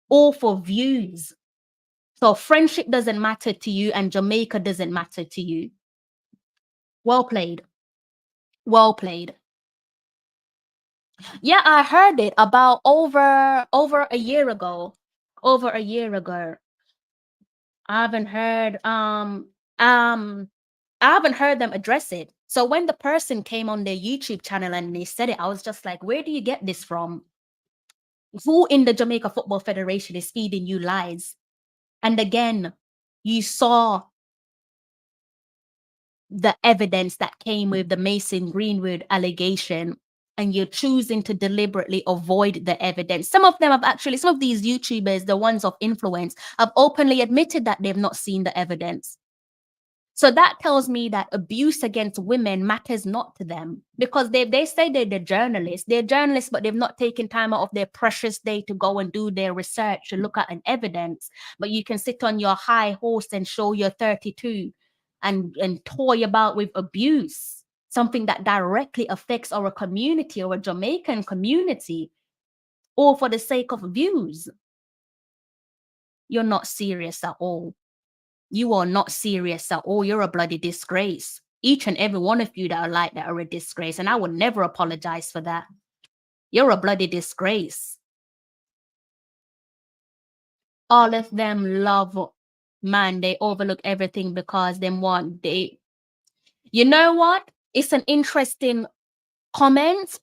G: All for views. So friendship doesn't matter to you and Jamaica doesn't matter to you. Well played. Well played. Yeah, I heard it about over a year ago. Over a year ago. I haven't heard I haven't heard them address it. So when the person came on their YouTube channel and they said it, I was just like, where do you get this from? Who in the Jamaica Football Federation is feeding you lies? And again, you saw the evidence that came with the Mason Greenwood allegation, and you're choosing to deliberately avoid the evidence. Some of these YouTubers, the ones of influence, have openly admitted that they've not seen the evidence. So that tells me that abuse against women matters not to them, because they say they're journalists. They're journalists, but they've not taken time out of their precious day to go and do their research, to look at an evidence. But you can sit on your high horse and show you're 32 and toy about with abuse, something that directly affects our community, our Jamaican community, all for the sake of views. You're not serious at all. You are not serious at all. You're a bloody disgrace. Each and every one of you that are like that are a disgrace, and I would never apologize for that. You're a bloody disgrace. All of them love, man, they overlook everything because you know what? It's an interesting comment.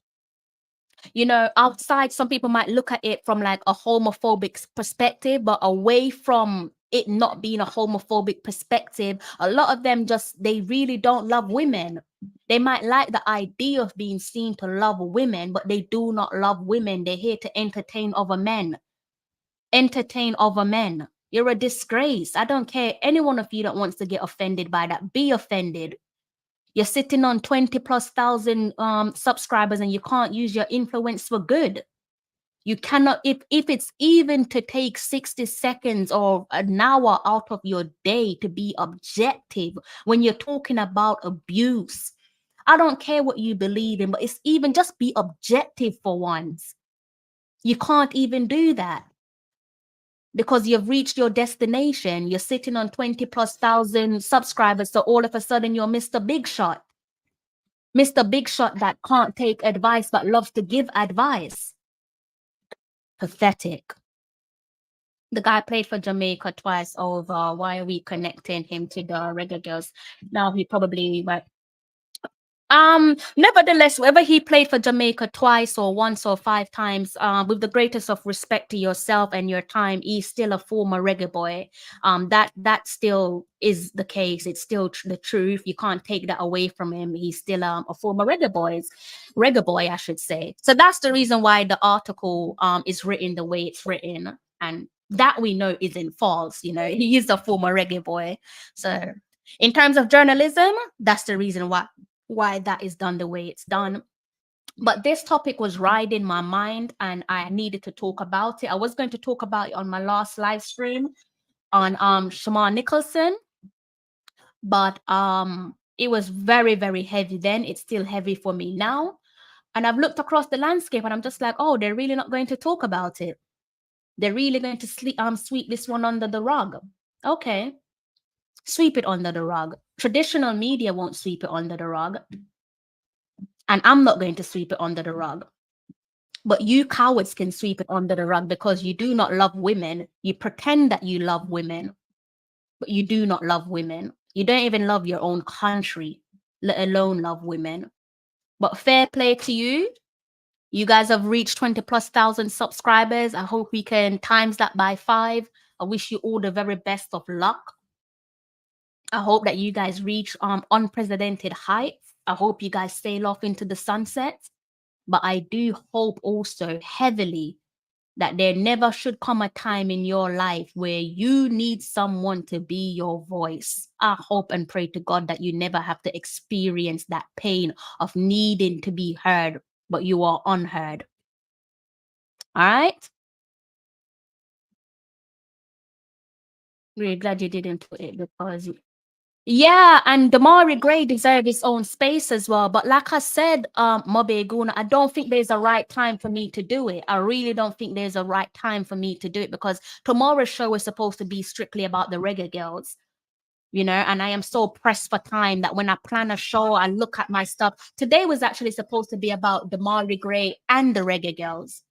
G: You know, outside, some people might look at it from like a homophobic perspective, but away from it not being a homophobic perspective, a lot of them they really don't love women. They might like the idea of being seen to love women, but they do not love women. They're here to entertain other men. Entertain other men. You're a disgrace. I don't care. Any one of you that wants to get offended by that, be offended. You're sitting on 20,000+ subscribers and you can't use your influence for good. You cannot, if it's even to take 60 seconds or an hour out of your day to be objective when you're talking about abuse. I don't care what you believe in, but it's even just be objective for once. You can't even do that because you've reached your destination. You're sitting on 20,000+ subscribers. So all of a sudden you're Mr. Big Shot. Mr. Big Shot that can't take advice but loves to give advice. Pathetic. The guy played for Jamaica twice over. Why are we connecting him to the Reggae Girls? Now he probably nevertheless, whether he played for Jamaica twice or once or 5 times, with the greatest of respect to yourself and your time, he's still a former reggae boy. That still is the case. It's still the truth. You can't take that away from him. He's still a former reggae boy, I should say. So that's the reason why the article is written the way it's written, and that we know isn't false. You know, he is a former reggae boy. So in terms of journalism, that's the reason why that is done the way it's done. But this topic was riding my mind and I needed to talk about it. I was going to talk about it on my last live stream on Shamar Nicholson, but it was very, very heavy then. It's still heavy for me now. And I've looked across the landscape and I'm just like, oh, they're really not going to talk about it. They're really going to sweep this one under the rug. Okay. Sweep it under the rug. Traditional media won't sweep it under the rug. And I'm not going to sweep it under the rug. But you cowards can sweep it under the rug because you do not love women. You pretend that you love women, but you do not love women. You don't even love your own country, let alone love women. But fair play to you. You guys have reached 20,000+ subscribers. I hope we can times that by 5. I wish you all the very best of luck. I hope that you guys reach unprecedented heights. I hope you guys sail off into the sunset. But I do hope also heavily that there never should come a time in your life where you need someone to be your voice. I hope and pray to God that you never have to experience that pain of needing to be heard, but you are unheard. All right? Really glad you didn't put it because... Yeah, and Demarai Gray deserves his own space as well. But like I said, Mobe Guna, I don't think there's a right time for me to do it. I really don't think there's a right time for me to do it because tomorrow's show is supposed to be strictly about the reggae girls, you know, and I am so pressed for time that when I plan a show, I look at my stuff. Today was actually supposed to be about Demarai Gray and the reggae girls.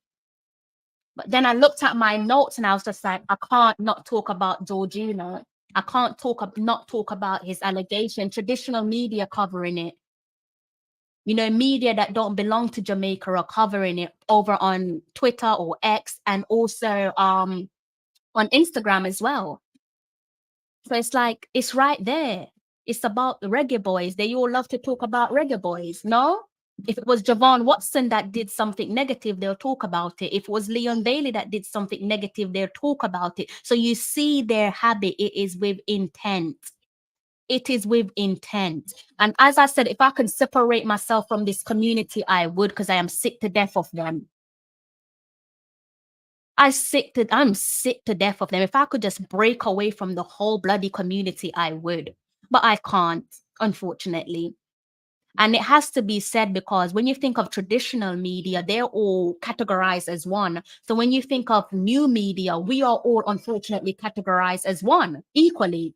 G: But then I looked at my notes and I was just like, I can't not talk about Jorginho. I can't not talk about his allegation. Traditional media covering it. You know, media that don't belong to Jamaica are covering it over on Twitter or X and also on Instagram as well. So it's like, it's right there. It's about the reggae boys. They all love to talk about reggae boys, no? If it was Javon Watson that did something negative, they'll talk about it. If it was Leon Bailey that did something negative, they'll talk about it. So you see their habit, it is with intent. It is with intent. And as I said, if I could separate myself from this community, I would, because I am sick to death of them. I'm sick to death of them. If I could just break away from the whole bloody community, I would. But I can't, unfortunately. And it has to be said because when you think of traditional media, they're all categorized as one. So when you think of new media, we are all unfortunately categorized as one, equally.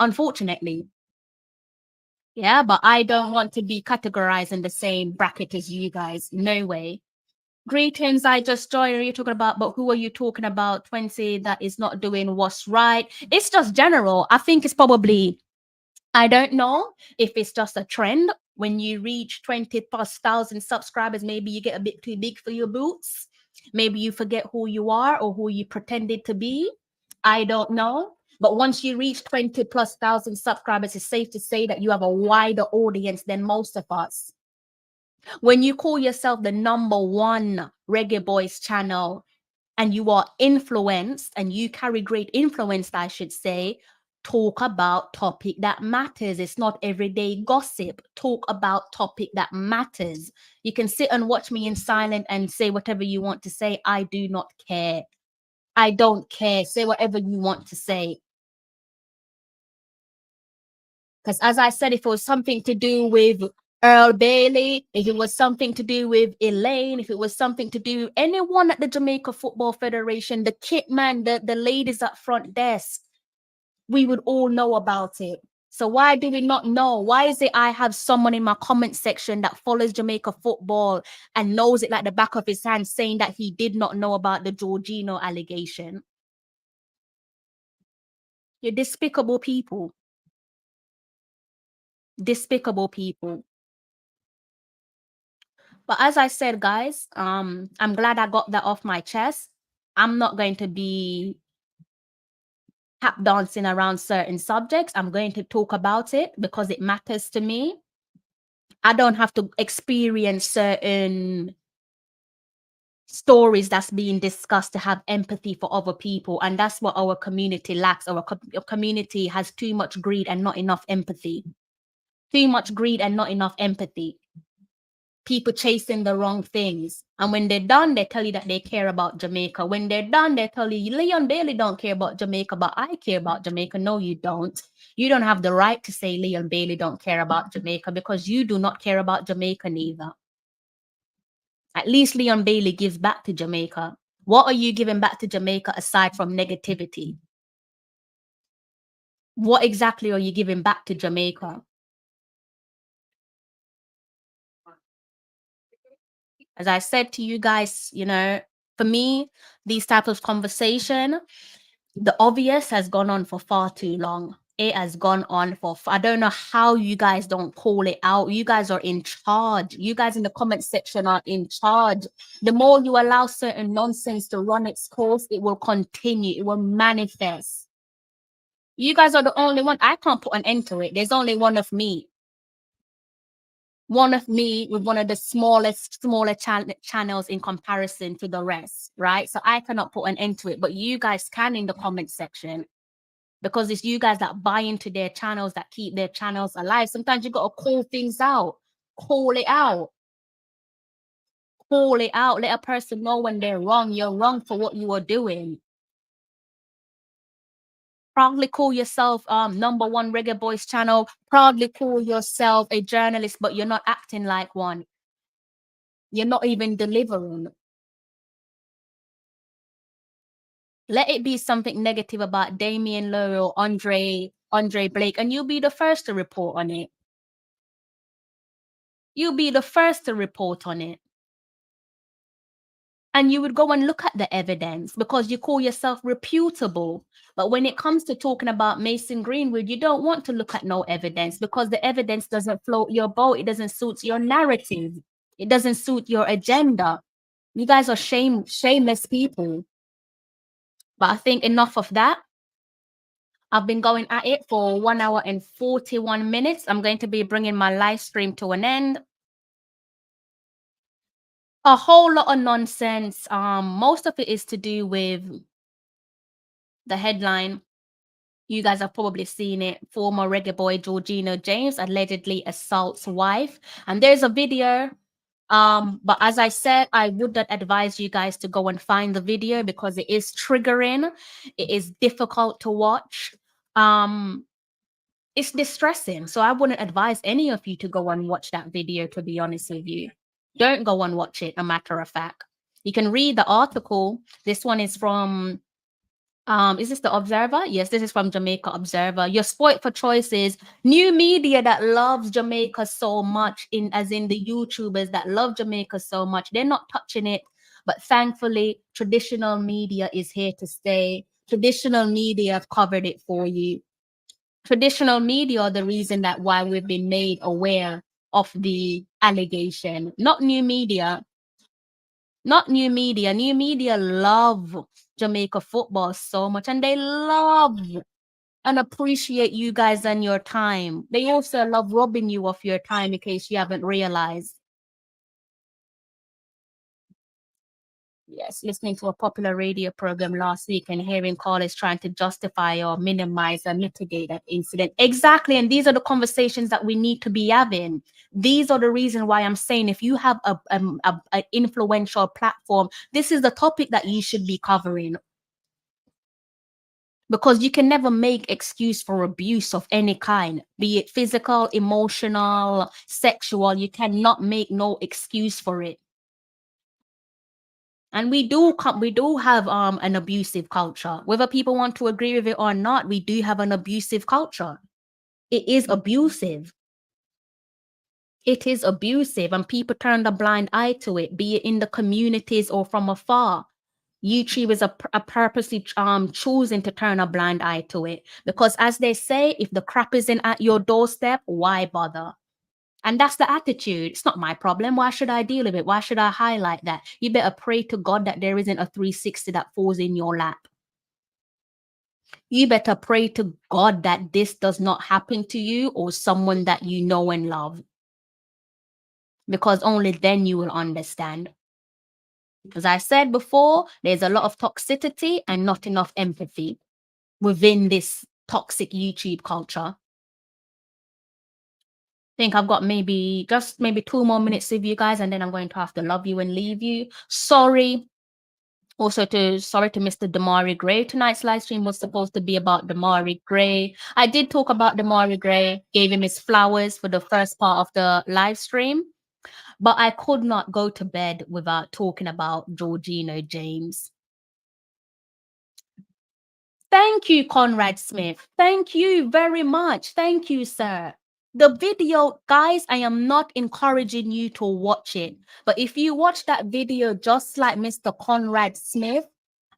G: Unfortunately. Yeah, but I don't want to be categorized in the same bracket as you guys. No way. Greetings, I just joined. Are you talking about, but who are you talking about? 20 that is not doing what's right. It's just general. I think it's probably... I don't know if it's just a trend. When you reach 20,000+ subscribers, maybe you get a bit too big for your boots. Maybe you forget who you are or who you pretended to be. I don't know. But once you reach 20,000+ subscribers, it's safe to say that you have a wider audience than most of us. When you call yourself the #1 Reggae Boys channel and you are influenced and you carry great influence, I should say, talk about topic that matters. It's not everyday gossip. Talk about topic that matters. You can sit and watch me in silence and say whatever you want to say. I do not care. I don't care. Say whatever you want to say. Because as I said, if it was something to do with Earl Bailey, if it was something to do with Elaine, if it was something to do with anyone at the Jamaica Football Federation, the kit man, the ladies at front desk, we would all know about it. So why do we not know? Why is it I have someone in my comment section that follows Jamaica football and knows it like the back of his hand saying that he did not know about the Jorginho allegation? You're despicable people. Despicable people. But as I said, guys, I'm glad I got that off my chest. I'm not going to be tap dancing around certain subjects. I'm going to talk about it because it matters to me. I don't have to experience certain stories that's being discussed to have empathy for other people. And that's what our community lacks. Our community has too much greed and not enough empathy. Too much greed and not enough empathy. people chasing the wrong things. And when they're done, they tell you that they care about Jamaica. When they're done, they tell you, Leon Bailey don't care about Jamaica, but I care about Jamaica. No, you don't. You don't have the right to say Leon Bailey don't care about Jamaica because you do not care about Jamaica neither. At least Leon Bailey gives back to Jamaica. What are you giving back to Jamaica aside from negativity? What exactly are you giving back to Jamaica? As I said to you guys, you know, for me, these type of conversation, the obvious has gone on for far too long. It has gone on for, I don't know how you guys don't call it out. You guys are in charge. You guys in the comment section are in charge. The more you allow certain nonsense to run its course, it will continue. It will manifest. You guys are the only one. I can't put an end to it. There's only one of me. One of me with one of the smaller channels in comparison to the rest, right? So I cannot put an end to it, but you guys can in the comment section, because it's you guys that buy into their channels, that keep their channels alive. Sometimes you got to call things out, call it out, call it out. Let a person know when they're wrong. You're wrong for what you are doing. Proudly call yourself #1 Reggae Boys channel. Proudly call yourself a journalist, but you're not acting like one. You're not even delivering. Let it be something negative about Damian Lowe or Andre Blake, and you'll be the first to report on it. You'll be the first to report on it. And you would go and look at the evidence because you call yourself reputable. But when it comes to talking about Mason Greenwood, you don't want to look at no evidence because the evidence doesn't float your boat. It doesn't suit your narrative. It doesn't suit your agenda. You guys are shameless people. But I think enough of that. I've been going at it for 1 hour and 41 minutes. I'm going to be bringing my live stream to an end. A whole lot of nonsense. Most of it is to do with the headline. You guys have probably seen it. Former reggae boy Jorginho James allegedly assaults wife. And there's a video. But as I said, I would not advise you guys to go and find the video because it is triggering. It is difficult to watch. It's distressing. So I wouldn't advise any of you to go and watch that video, to be honest with you. Don't go and watch it, a matter of fact. You can read the article. This one is from, is this the Observer? Yes, this is from Jamaica Observer. You're spoilt for choices. New media that loves Jamaica so much, as in the YouTubers that love Jamaica so much, they're not touching it. But thankfully, traditional media is here to stay. Traditional media have covered it for you. Traditional media are the reason that why we've been made aware of the allegation, not new media. Not new media. New media love Jamaica football so much, and they love and appreciate you guys and your time. They also love robbing you of your time, in case you haven't realized. Yes, listening to a popular radio program last week and hearing callers trying to justify or minimize and mitigate that incident. Exactly. And these are the conversations that we need to be having. These are the reason why I'm saying if you have an influential platform, this is the topic that you should be covering. Because you can never make excuse for abuse of any kind, be it physical, emotional, sexual. You cannot make no excuse for it. And we do have an abusive culture. Whether people want to agree with it or not, we do have an abusive culture. It is abusive. It is abusive, and people turn a blind eye to it, be it in the communities or from afar. YouTubers are purposely choosing to turn a blind eye to it. Because as they say, if the crap isn't at your doorstep, why bother? And that's the attitude. It's not my problem. Why should I deal with it? Why should I highlight that? You better pray to God that there isn't a 360 that falls in your lap. You better pray to God that this does not happen to you or someone that you know and love. Because only then you will understand. As I said before, there's a lot of toxicity and not enough empathy within this toxic YouTube culture. think I've got maybe 2 more minutes with you guys, and then I'm going to have to love you and leave you. Sorry. Sorry to Mr. Demarai Gray. Tonight's live stream was supposed to be about Demarai Gray. I did talk about Demarai Gray, gave him his flowers for the first part of the live stream, but I could not go to bed without talking about Jorginho James. Thank you, Conrad Smith. Thank you very much. Thank you, sir. The video, guys, I am not encouraging you to watch it. But if you watch that video just like Mr. Conrad Smith,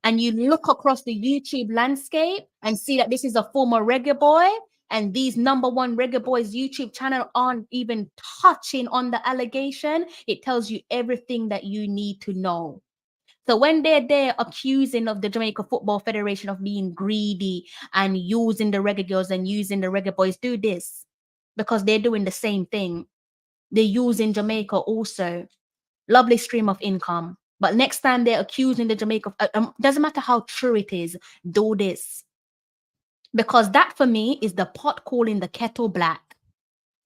G: and you look across the YouTube landscape and see that this is a former reggae boy, and these #1 reggae boys YouTube channel aren't even touching on the allegation, it tells you everything that you need to know. So when they're there accusing of the Jamaica Football Federation of being greedy and using the reggae girls and using the reggae boys, do this because they're doing the same thing. They're using Jamaica also. Lovely stream of income. But next time they're accusing the Jamaica, doesn't matter how true it is, do this. Because that for me is the pot calling the kettle black.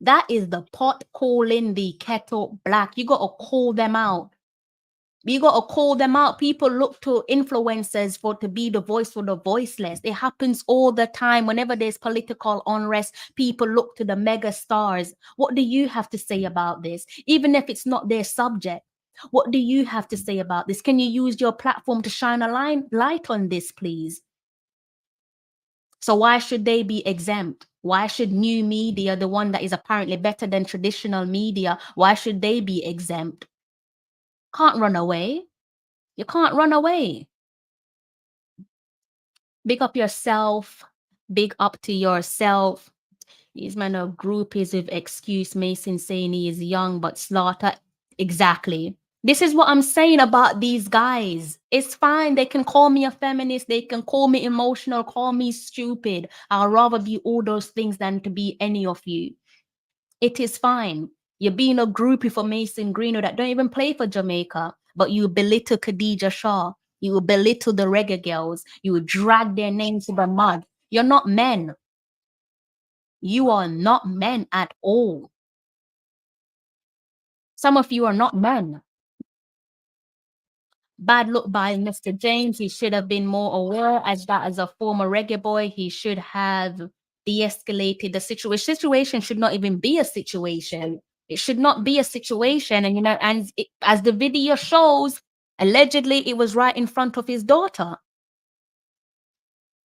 G: That is the pot calling the kettle black. You got to call them out. You got to call them out. People look to influencers to be the voice for the voiceless. It happens all the time. Whenever there's political unrest, people look to the mega stars. What do you have to say about this? Even if it's not their subject, what do you have to say about this? Can you use your platform to shine a light on this, please? So why should they be exempt? Why should new media, the one that is apparently better than traditional media, why should they be exempt? Can't run away. You can't run away. Big up yourself. Big up to yourself. These men are groupies with excuse. Mason saying he is young, but slaughter. Exactly. This is what I'm saying about these guys. It's fine. They can call me a feminist. They can call me emotional, call me stupid. I'd rather be all those things than to be any of you. It is fine. You're being a groupie for Mason Greenwood that don't even play for Jamaica, but you belittle Khadija Shaw. You belittle the reggae girls. You drag their names to the mud. You're not men. You are not men at all. Some of you are not men. Bad look by Mr. James. He should have been more aware as a former reggae boy. He should have de-escalated the situation. Situation should not even be a situation. It should not be a situation. And, as the video shows, allegedly it was right in front of his daughter.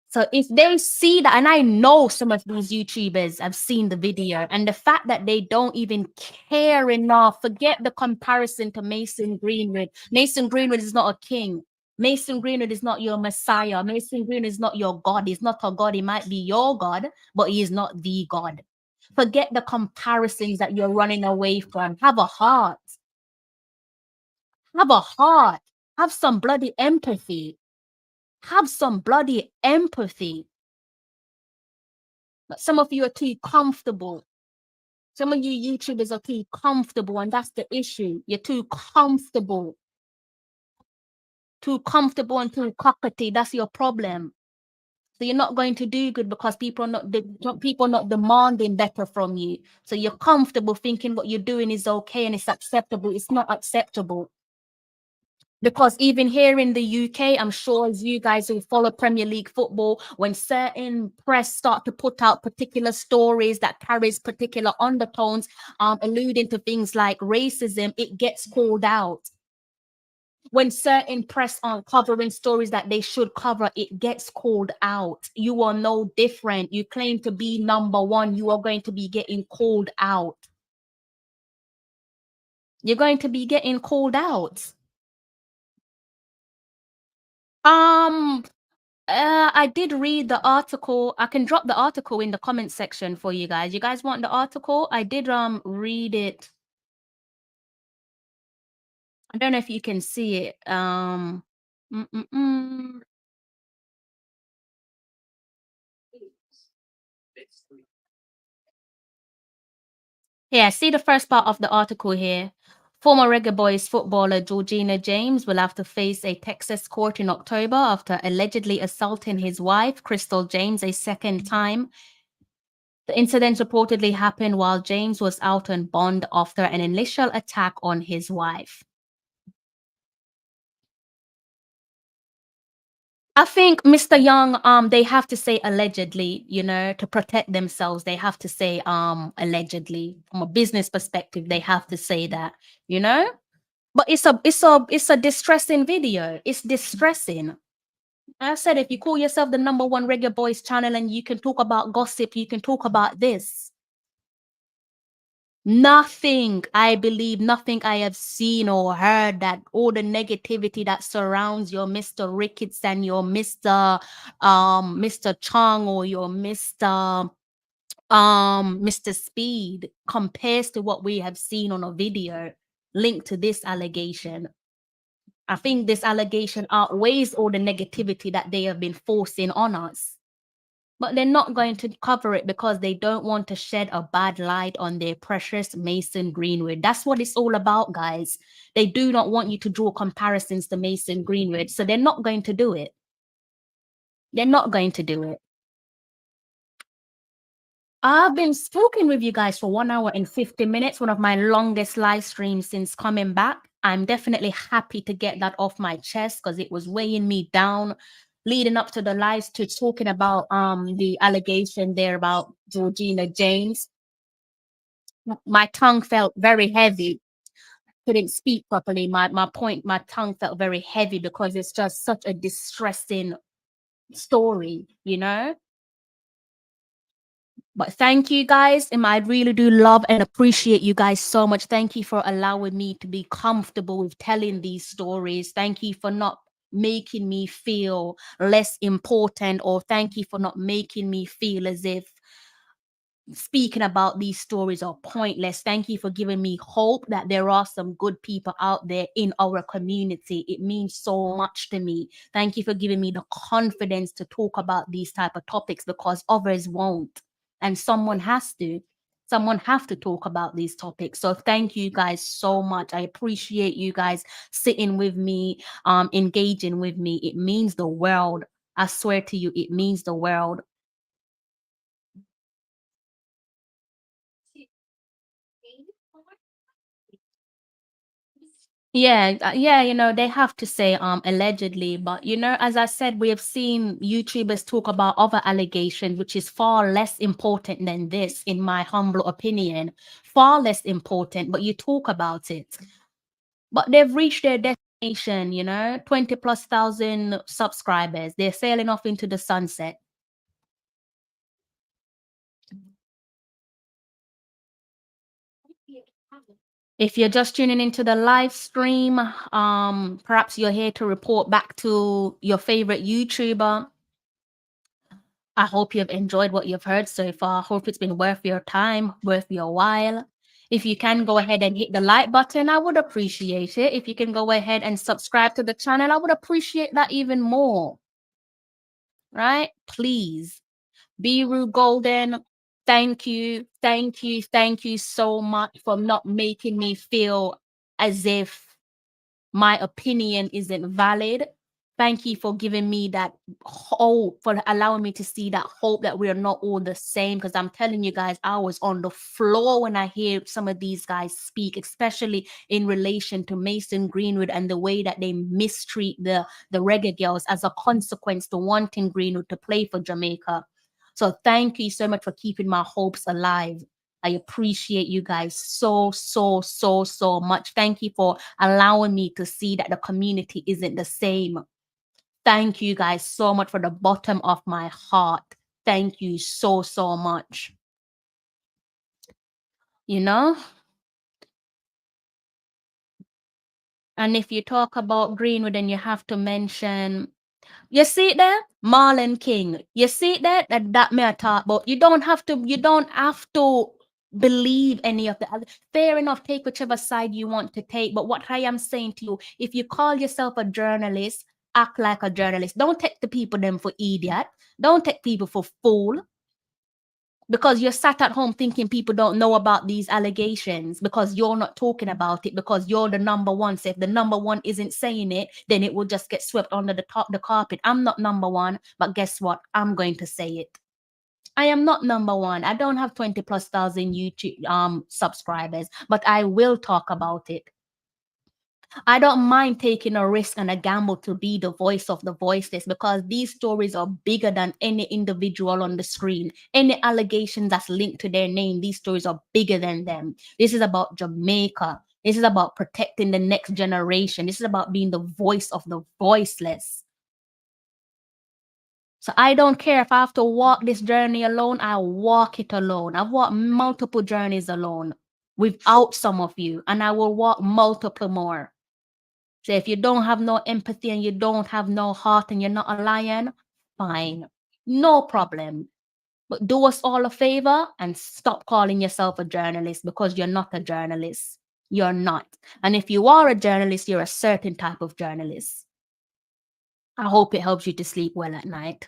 G: So if they see that, and I know some of these YouTubers have seen the video, and the fact that they don't even care enough, forget the comparison to Mason Greenwood. Mason Greenwood is not a king. Mason Greenwood is not your Messiah. Mason Greenwood is not your God. He's not a God. He might be your God, but he is not the God. Forget the comparisons that you're running away from. Have a heart. Have a heart. Have some bloody empathy. Have some bloody empathy. But some of you are too comfortable. Some of you YouTubers are too comfortable, and that's the issue. You're too comfortable. Too comfortable and too cockatoo. That's your problem. So you're not going to do good because people are not demanding better from you. So you're comfortable thinking what you're doing is okay and it's acceptable. It's not acceptable. Because even here in the UK, I'm sure as you guys who follow Premier League football, when certain press start to put out particular stories that carries particular undertones, alluding to things like racism, it gets called out. When certain press aren't covering stories that they should cover, it gets called out. You are no different. You claim to be #1. You are going to be getting called out. You're going to be getting called out. I did read the article. I can drop the article in the comment section for you guys. You guys want the article? I did read it. I don't know if you can see it. Yeah, see the first part of the article here. Former Reggae Boys footballer Jorginho James will have to face a Texas court in October after allegedly assaulting his wife, Crystal James, a second time. The incident reportedly happened while James was out on bond after an initial attack on his wife. I think Mr. Young, they have to say allegedly, you know, to protect themselves. They have to say allegedly. From a business perspective, they have to say that, you know. But it's a distressing video. It's distressing. I said, if you call yourself the #1 Reggae Boys channel and you can talk about gossip, you can talk about this. Nothing, I believe, nothing I have seen or heard, that all the negativity that surrounds your Mr. Ricketts and your Mr. Chong or your Mr. Speed compares to what we have seen on a video linked to this allegation. I think this allegation outweighs all the negativity that they have been forcing on us. But they're not going to cover it because they don't want to shed a bad light on their precious Mason Greenwood. That's what it's all about, guys. They do not want you to draw comparisons to Mason Greenwood, so they're not going to do it. They're not going to do it. I've been speaking with you guys for 1 hour and 50 minutes, one of my longest live streams since coming back. I'm definitely happy to get that off my chest because it was weighing me down leading up to the lives, to talking about the allegation there about Georgina James. My tongue felt very heavy. Couldn't speak properly. My tongue felt very heavy because it's just such a distressing story, you know. But thank you guys, and I really do love and appreciate you guys so much. Thank you for allowing me to be comfortable with telling these stories. Thank you for not making me feel less important, or thank you for not making me feel as if speaking about these stories are pointless. Thank you for giving me hope that there are some good people out there in our community. It means so much to me. Thank you for giving me the confidence to talk about these type of topics because others won't. And someone has to. Someone have to talk about these topics. So thank you guys so much. I appreciate you guys sitting with me, engaging with me. It means the world. I swear to you, it means the world. Yeah, you know, they have to say allegedly, but you know, as I said, we have seen YouTubers talk about other allegations, which is far less important than this, in my humble opinion. Far less important, but you talk about it. But they've reached their destination, you know, 20,000+ subscribers. They're sailing off into the sunset. If you're just tuning into the live stream, perhaps you're here to report back to your favorite YouTuber. I hope you've enjoyed what you've heard so far. I hope it's been worth your time, worth your while. If you can go ahead and hit the like button, I would appreciate it. If you can go ahead and subscribe to the channel, I would appreciate that even more. Right? Please. Biru Golden, thank you so much for not making me feel as if my opinion isn't valid. Thank you for giving me that hope, for allowing me to see that hope that we are not all the same. Because I'm telling you guys, I was on the floor when I hear some of these guys speak, especially in relation to Mason Greenwood and the way that they mistreat the reggae girls as a consequence to wanting Greenwood to play for Jamaica. So thank you so much for keeping my hopes alive. I appreciate you guys so much. Thank you for allowing me to see that the community isn't the same. Thank you guys so much, for the bottom of my heart. Thank you so much. You know? And if you talk about Greenwood, then you have to mention, you see it there? Marlon King. You see it there? That may I talk about. You don't have to believe any of the other. Fair enough, take whichever side you want to take. But what I am saying to you, if you call yourself a journalist, act like a journalist. Don't take the people them for idiot. Don't take people for fool. Because you're sat at home thinking people don't know about these allegations because you're not talking about it, because you're the #1. So if the #1 isn't saying it, then it will just get swept under the carpet. I'm not #1, but guess what? I'm going to say it. I am not number one. I don't have 20 plus thousand YouTube subscribers, but I will talk about it. I don't mind taking a risk and a gamble to be the voice of the voiceless, because these stories are bigger than any individual on the screen. Any allegation that's linked to their name, these stories are bigger than them. This is about Jamaica. This is about protecting the next generation. This is about being the voice of the voiceless. So I don't care if I have to walk this journey alone, I'll walk it alone. I've walked multiple journeys alone without some of you, and I will walk multiple more. So if you don't have no empathy and you don't have no heart and you're not a lion, fine, no problem. But do us all a favor and stop calling yourself a journalist, because you're not a journalist. You're not. And if you are a journalist, you're a certain type of journalist. I hope it helps you to sleep well at night.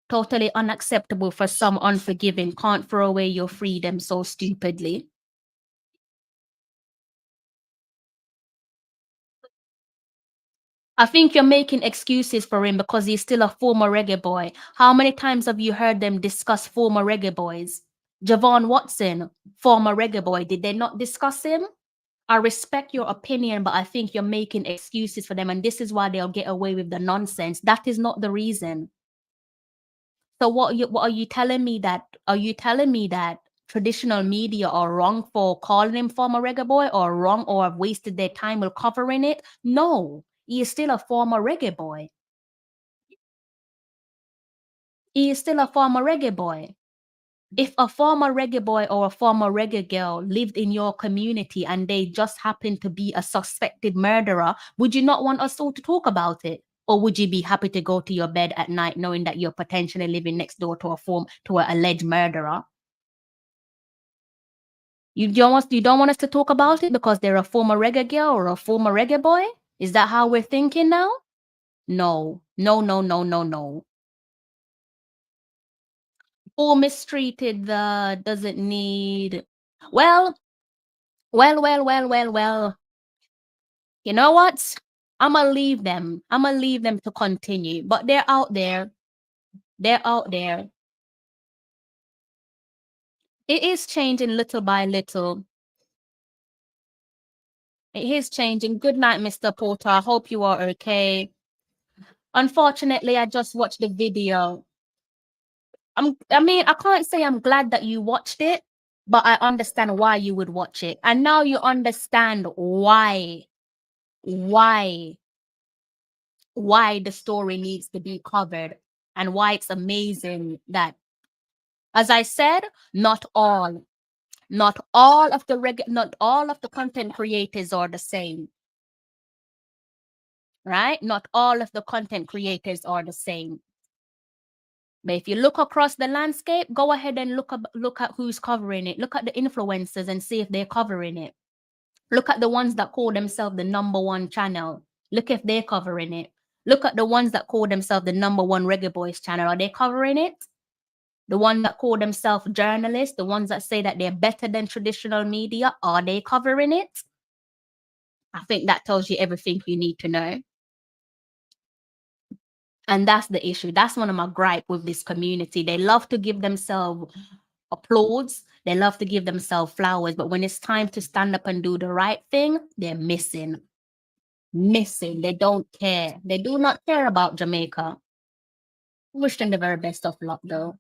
G: Totally unacceptable for some unforgiving. Can't throw away your freedom so stupidly. I think you're making excuses for him because he's still a former reggae boy. How many times have you heard them discuss former reggae boys? Javon Watson, former reggae boy, did they not discuss him? I respect your opinion, but I think you're making excuses for them, and this is why they'll get away with the nonsense. That is not the reason. So what are you telling me that? Are you telling me that traditional media are wrong for calling him former reggae boy, or wrong or have wasted their time with covering it? No, he is still a former reggae boy. He is still a former reggae boy. If a former reggae boy or a former reggae girl lived in your community and they just happened to be a suspected murderer, would you not want us all to talk about it? Or would you be happy to go to your bed at night knowing that you're potentially living next door to an alleged murderer? You don't want us to talk about it because they're a former reggae girl or a former reggae boy? Is that how we're thinking now? No, no, no, no, no, no. Who mistreated doesn't need. Well. You know what? I'm gonna leave them. I'm gonna leave them to continue. But they're out there. They're out there. It is changing little by little. It is changing. Good night, Mr. Porter. I hope you are okay. Unfortunately, I just watched the video. I can't say I'm glad that you watched it, but I understand why you would watch it. And now you understand why the story needs to be covered, and why it's amazing that, as I said, not all of the content creators are the same. Right? Not all of the content creators are the same. But if you look across the landscape, go ahead and look at who's covering it. Look at the influencers and see if they're covering it. Look at the ones that call themselves the #1 channel. Look if they're covering it. Look at the ones that call themselves the #1 Reggae Boys channel. Are they covering it? The ones that call themselves journalists, the ones that say that they're better than traditional media, are they covering it? I think that tells you everything you need to know. And that's the issue. That's one of my gripe with this community. They love to give themselves applause. They love to give themselves flowers. But when it's time to stand up and do the right thing, they're missing. They don't care. They do not care about Jamaica. Wish them the very best of luck, though.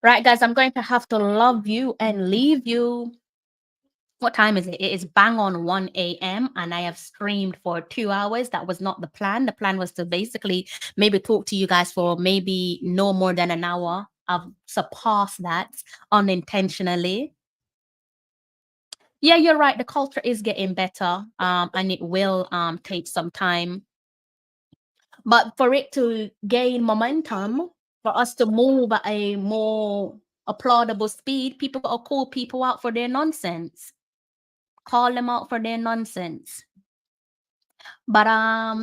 G: Right, guys, I'm going to have to love you and leave you. What time is it? It is bang on 1 a.m. and I have streamed for 2 hours. That was not the plan. The plan was to basically maybe talk to you guys for maybe no more than an hour. I've surpassed that unintentionally. Yeah, you're right. The culture is getting better, and it will take some time. But for it to gain momentum, for us to move at a more applaudable speed, people will call people out for their nonsense. Call them out for their nonsense. But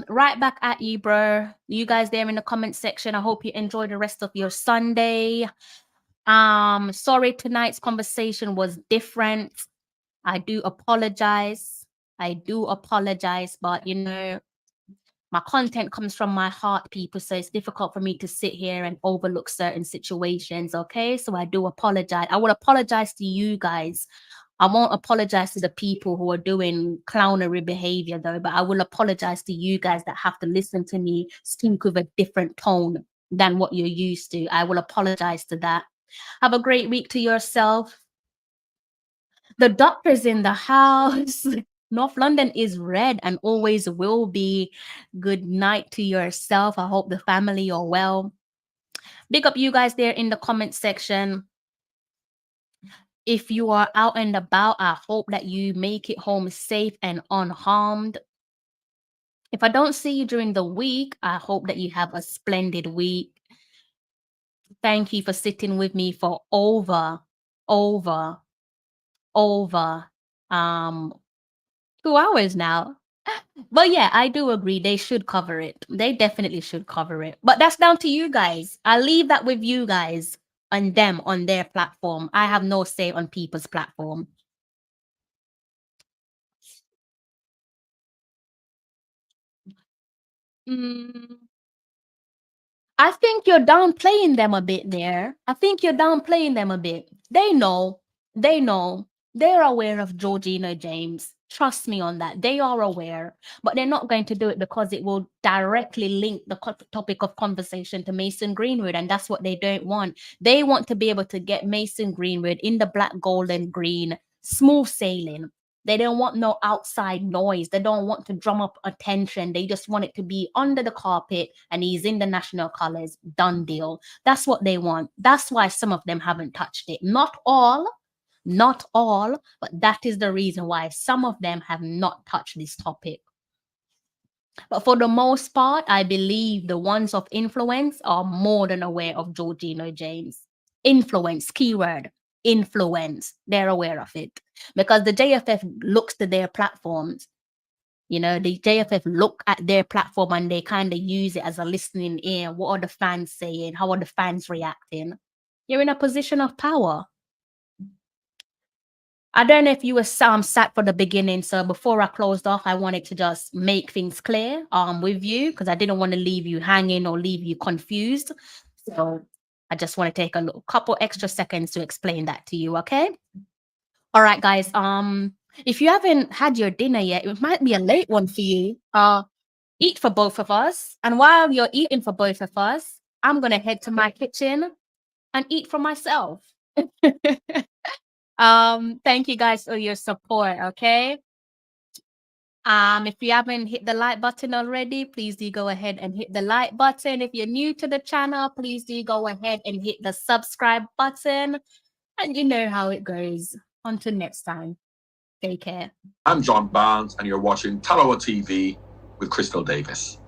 G: right back at you, bro. You guys there in the comment section. I hope you enjoy the rest of your Sunday. Sorry tonight's conversation was different. I do apologize. But you know, My content comes from my heart, people, so it's difficult for me to sit here and overlook certain situations, okay? So I do apologize. I will apologize to you guys. I won't apologize to the people who are doing clownery behavior, though, but I will apologize to you guys that have to listen to me speak with a different tone than what you're used to. I will apologize to that. Have a great week to yourself. The doctor's in the house. North London is red and always will be. Good night to yourself. I hope the family are well. Big up you guys there in the comment section. If you are out and about, I hope that you make it home safe and unharmed. If I don't see you during the week, I hope that you have a splendid week. Thank you for sitting with me for over 2 hours now. But yeah, I do agree. They should cover it. They definitely should cover it. But that's down to you guys. I'll leave that with you guys and them on their platform. I have no say on people's platform. I think you're downplaying them a bit there. I think you're downplaying them a bit. They know. They're aware of Jorginho James. Trust me on that. They are aware, but they're not going to do it because it will directly link the topic of conversation to Mason Greenwood, and that's what they don't want. They want to be able to get Mason Greenwood in the black, gold, and green, smooth sailing. They don't want no outside noise. They don't want to drum up attention. They just want it to be under the carpet and he's in the national colors. Done deal. That's what they want. That's why some of them haven't touched it. Not all, but that is the reason why some of them have not touched this topic. But for the most part, I believe the ones of influence are more than aware of Jorginho James. Influence, keyword. Influence. They're aware of it because the JFF looks to their platforms. You know, the JFF look at their platform and they kind of use it as a listening ear. What are the fans saying? How are the fans reacting? You're in a position of power. I don't know if you were sat for the beginning. So before I closed off, I wanted to just make things clear with you because I didn't want to leave you hanging or leave you confused. So I just want to take a couple extra seconds to explain that to you, okay? All right, guys. If you haven't had your dinner yet, it might be a late one for you. Eat for both of us. And while you're eating for both of us, I'm gonna head to my kitchen and eat for myself. Thank you guys for your support, okay? If you haven't hit the like button already, please do go ahead and hit the like button. If you're new to the channel, please do go ahead and hit the subscribe button. And you know how it goes. Until next time, take care.
J: I'm John Barnes, and you're watching Tallawah TV with Crystal Davis.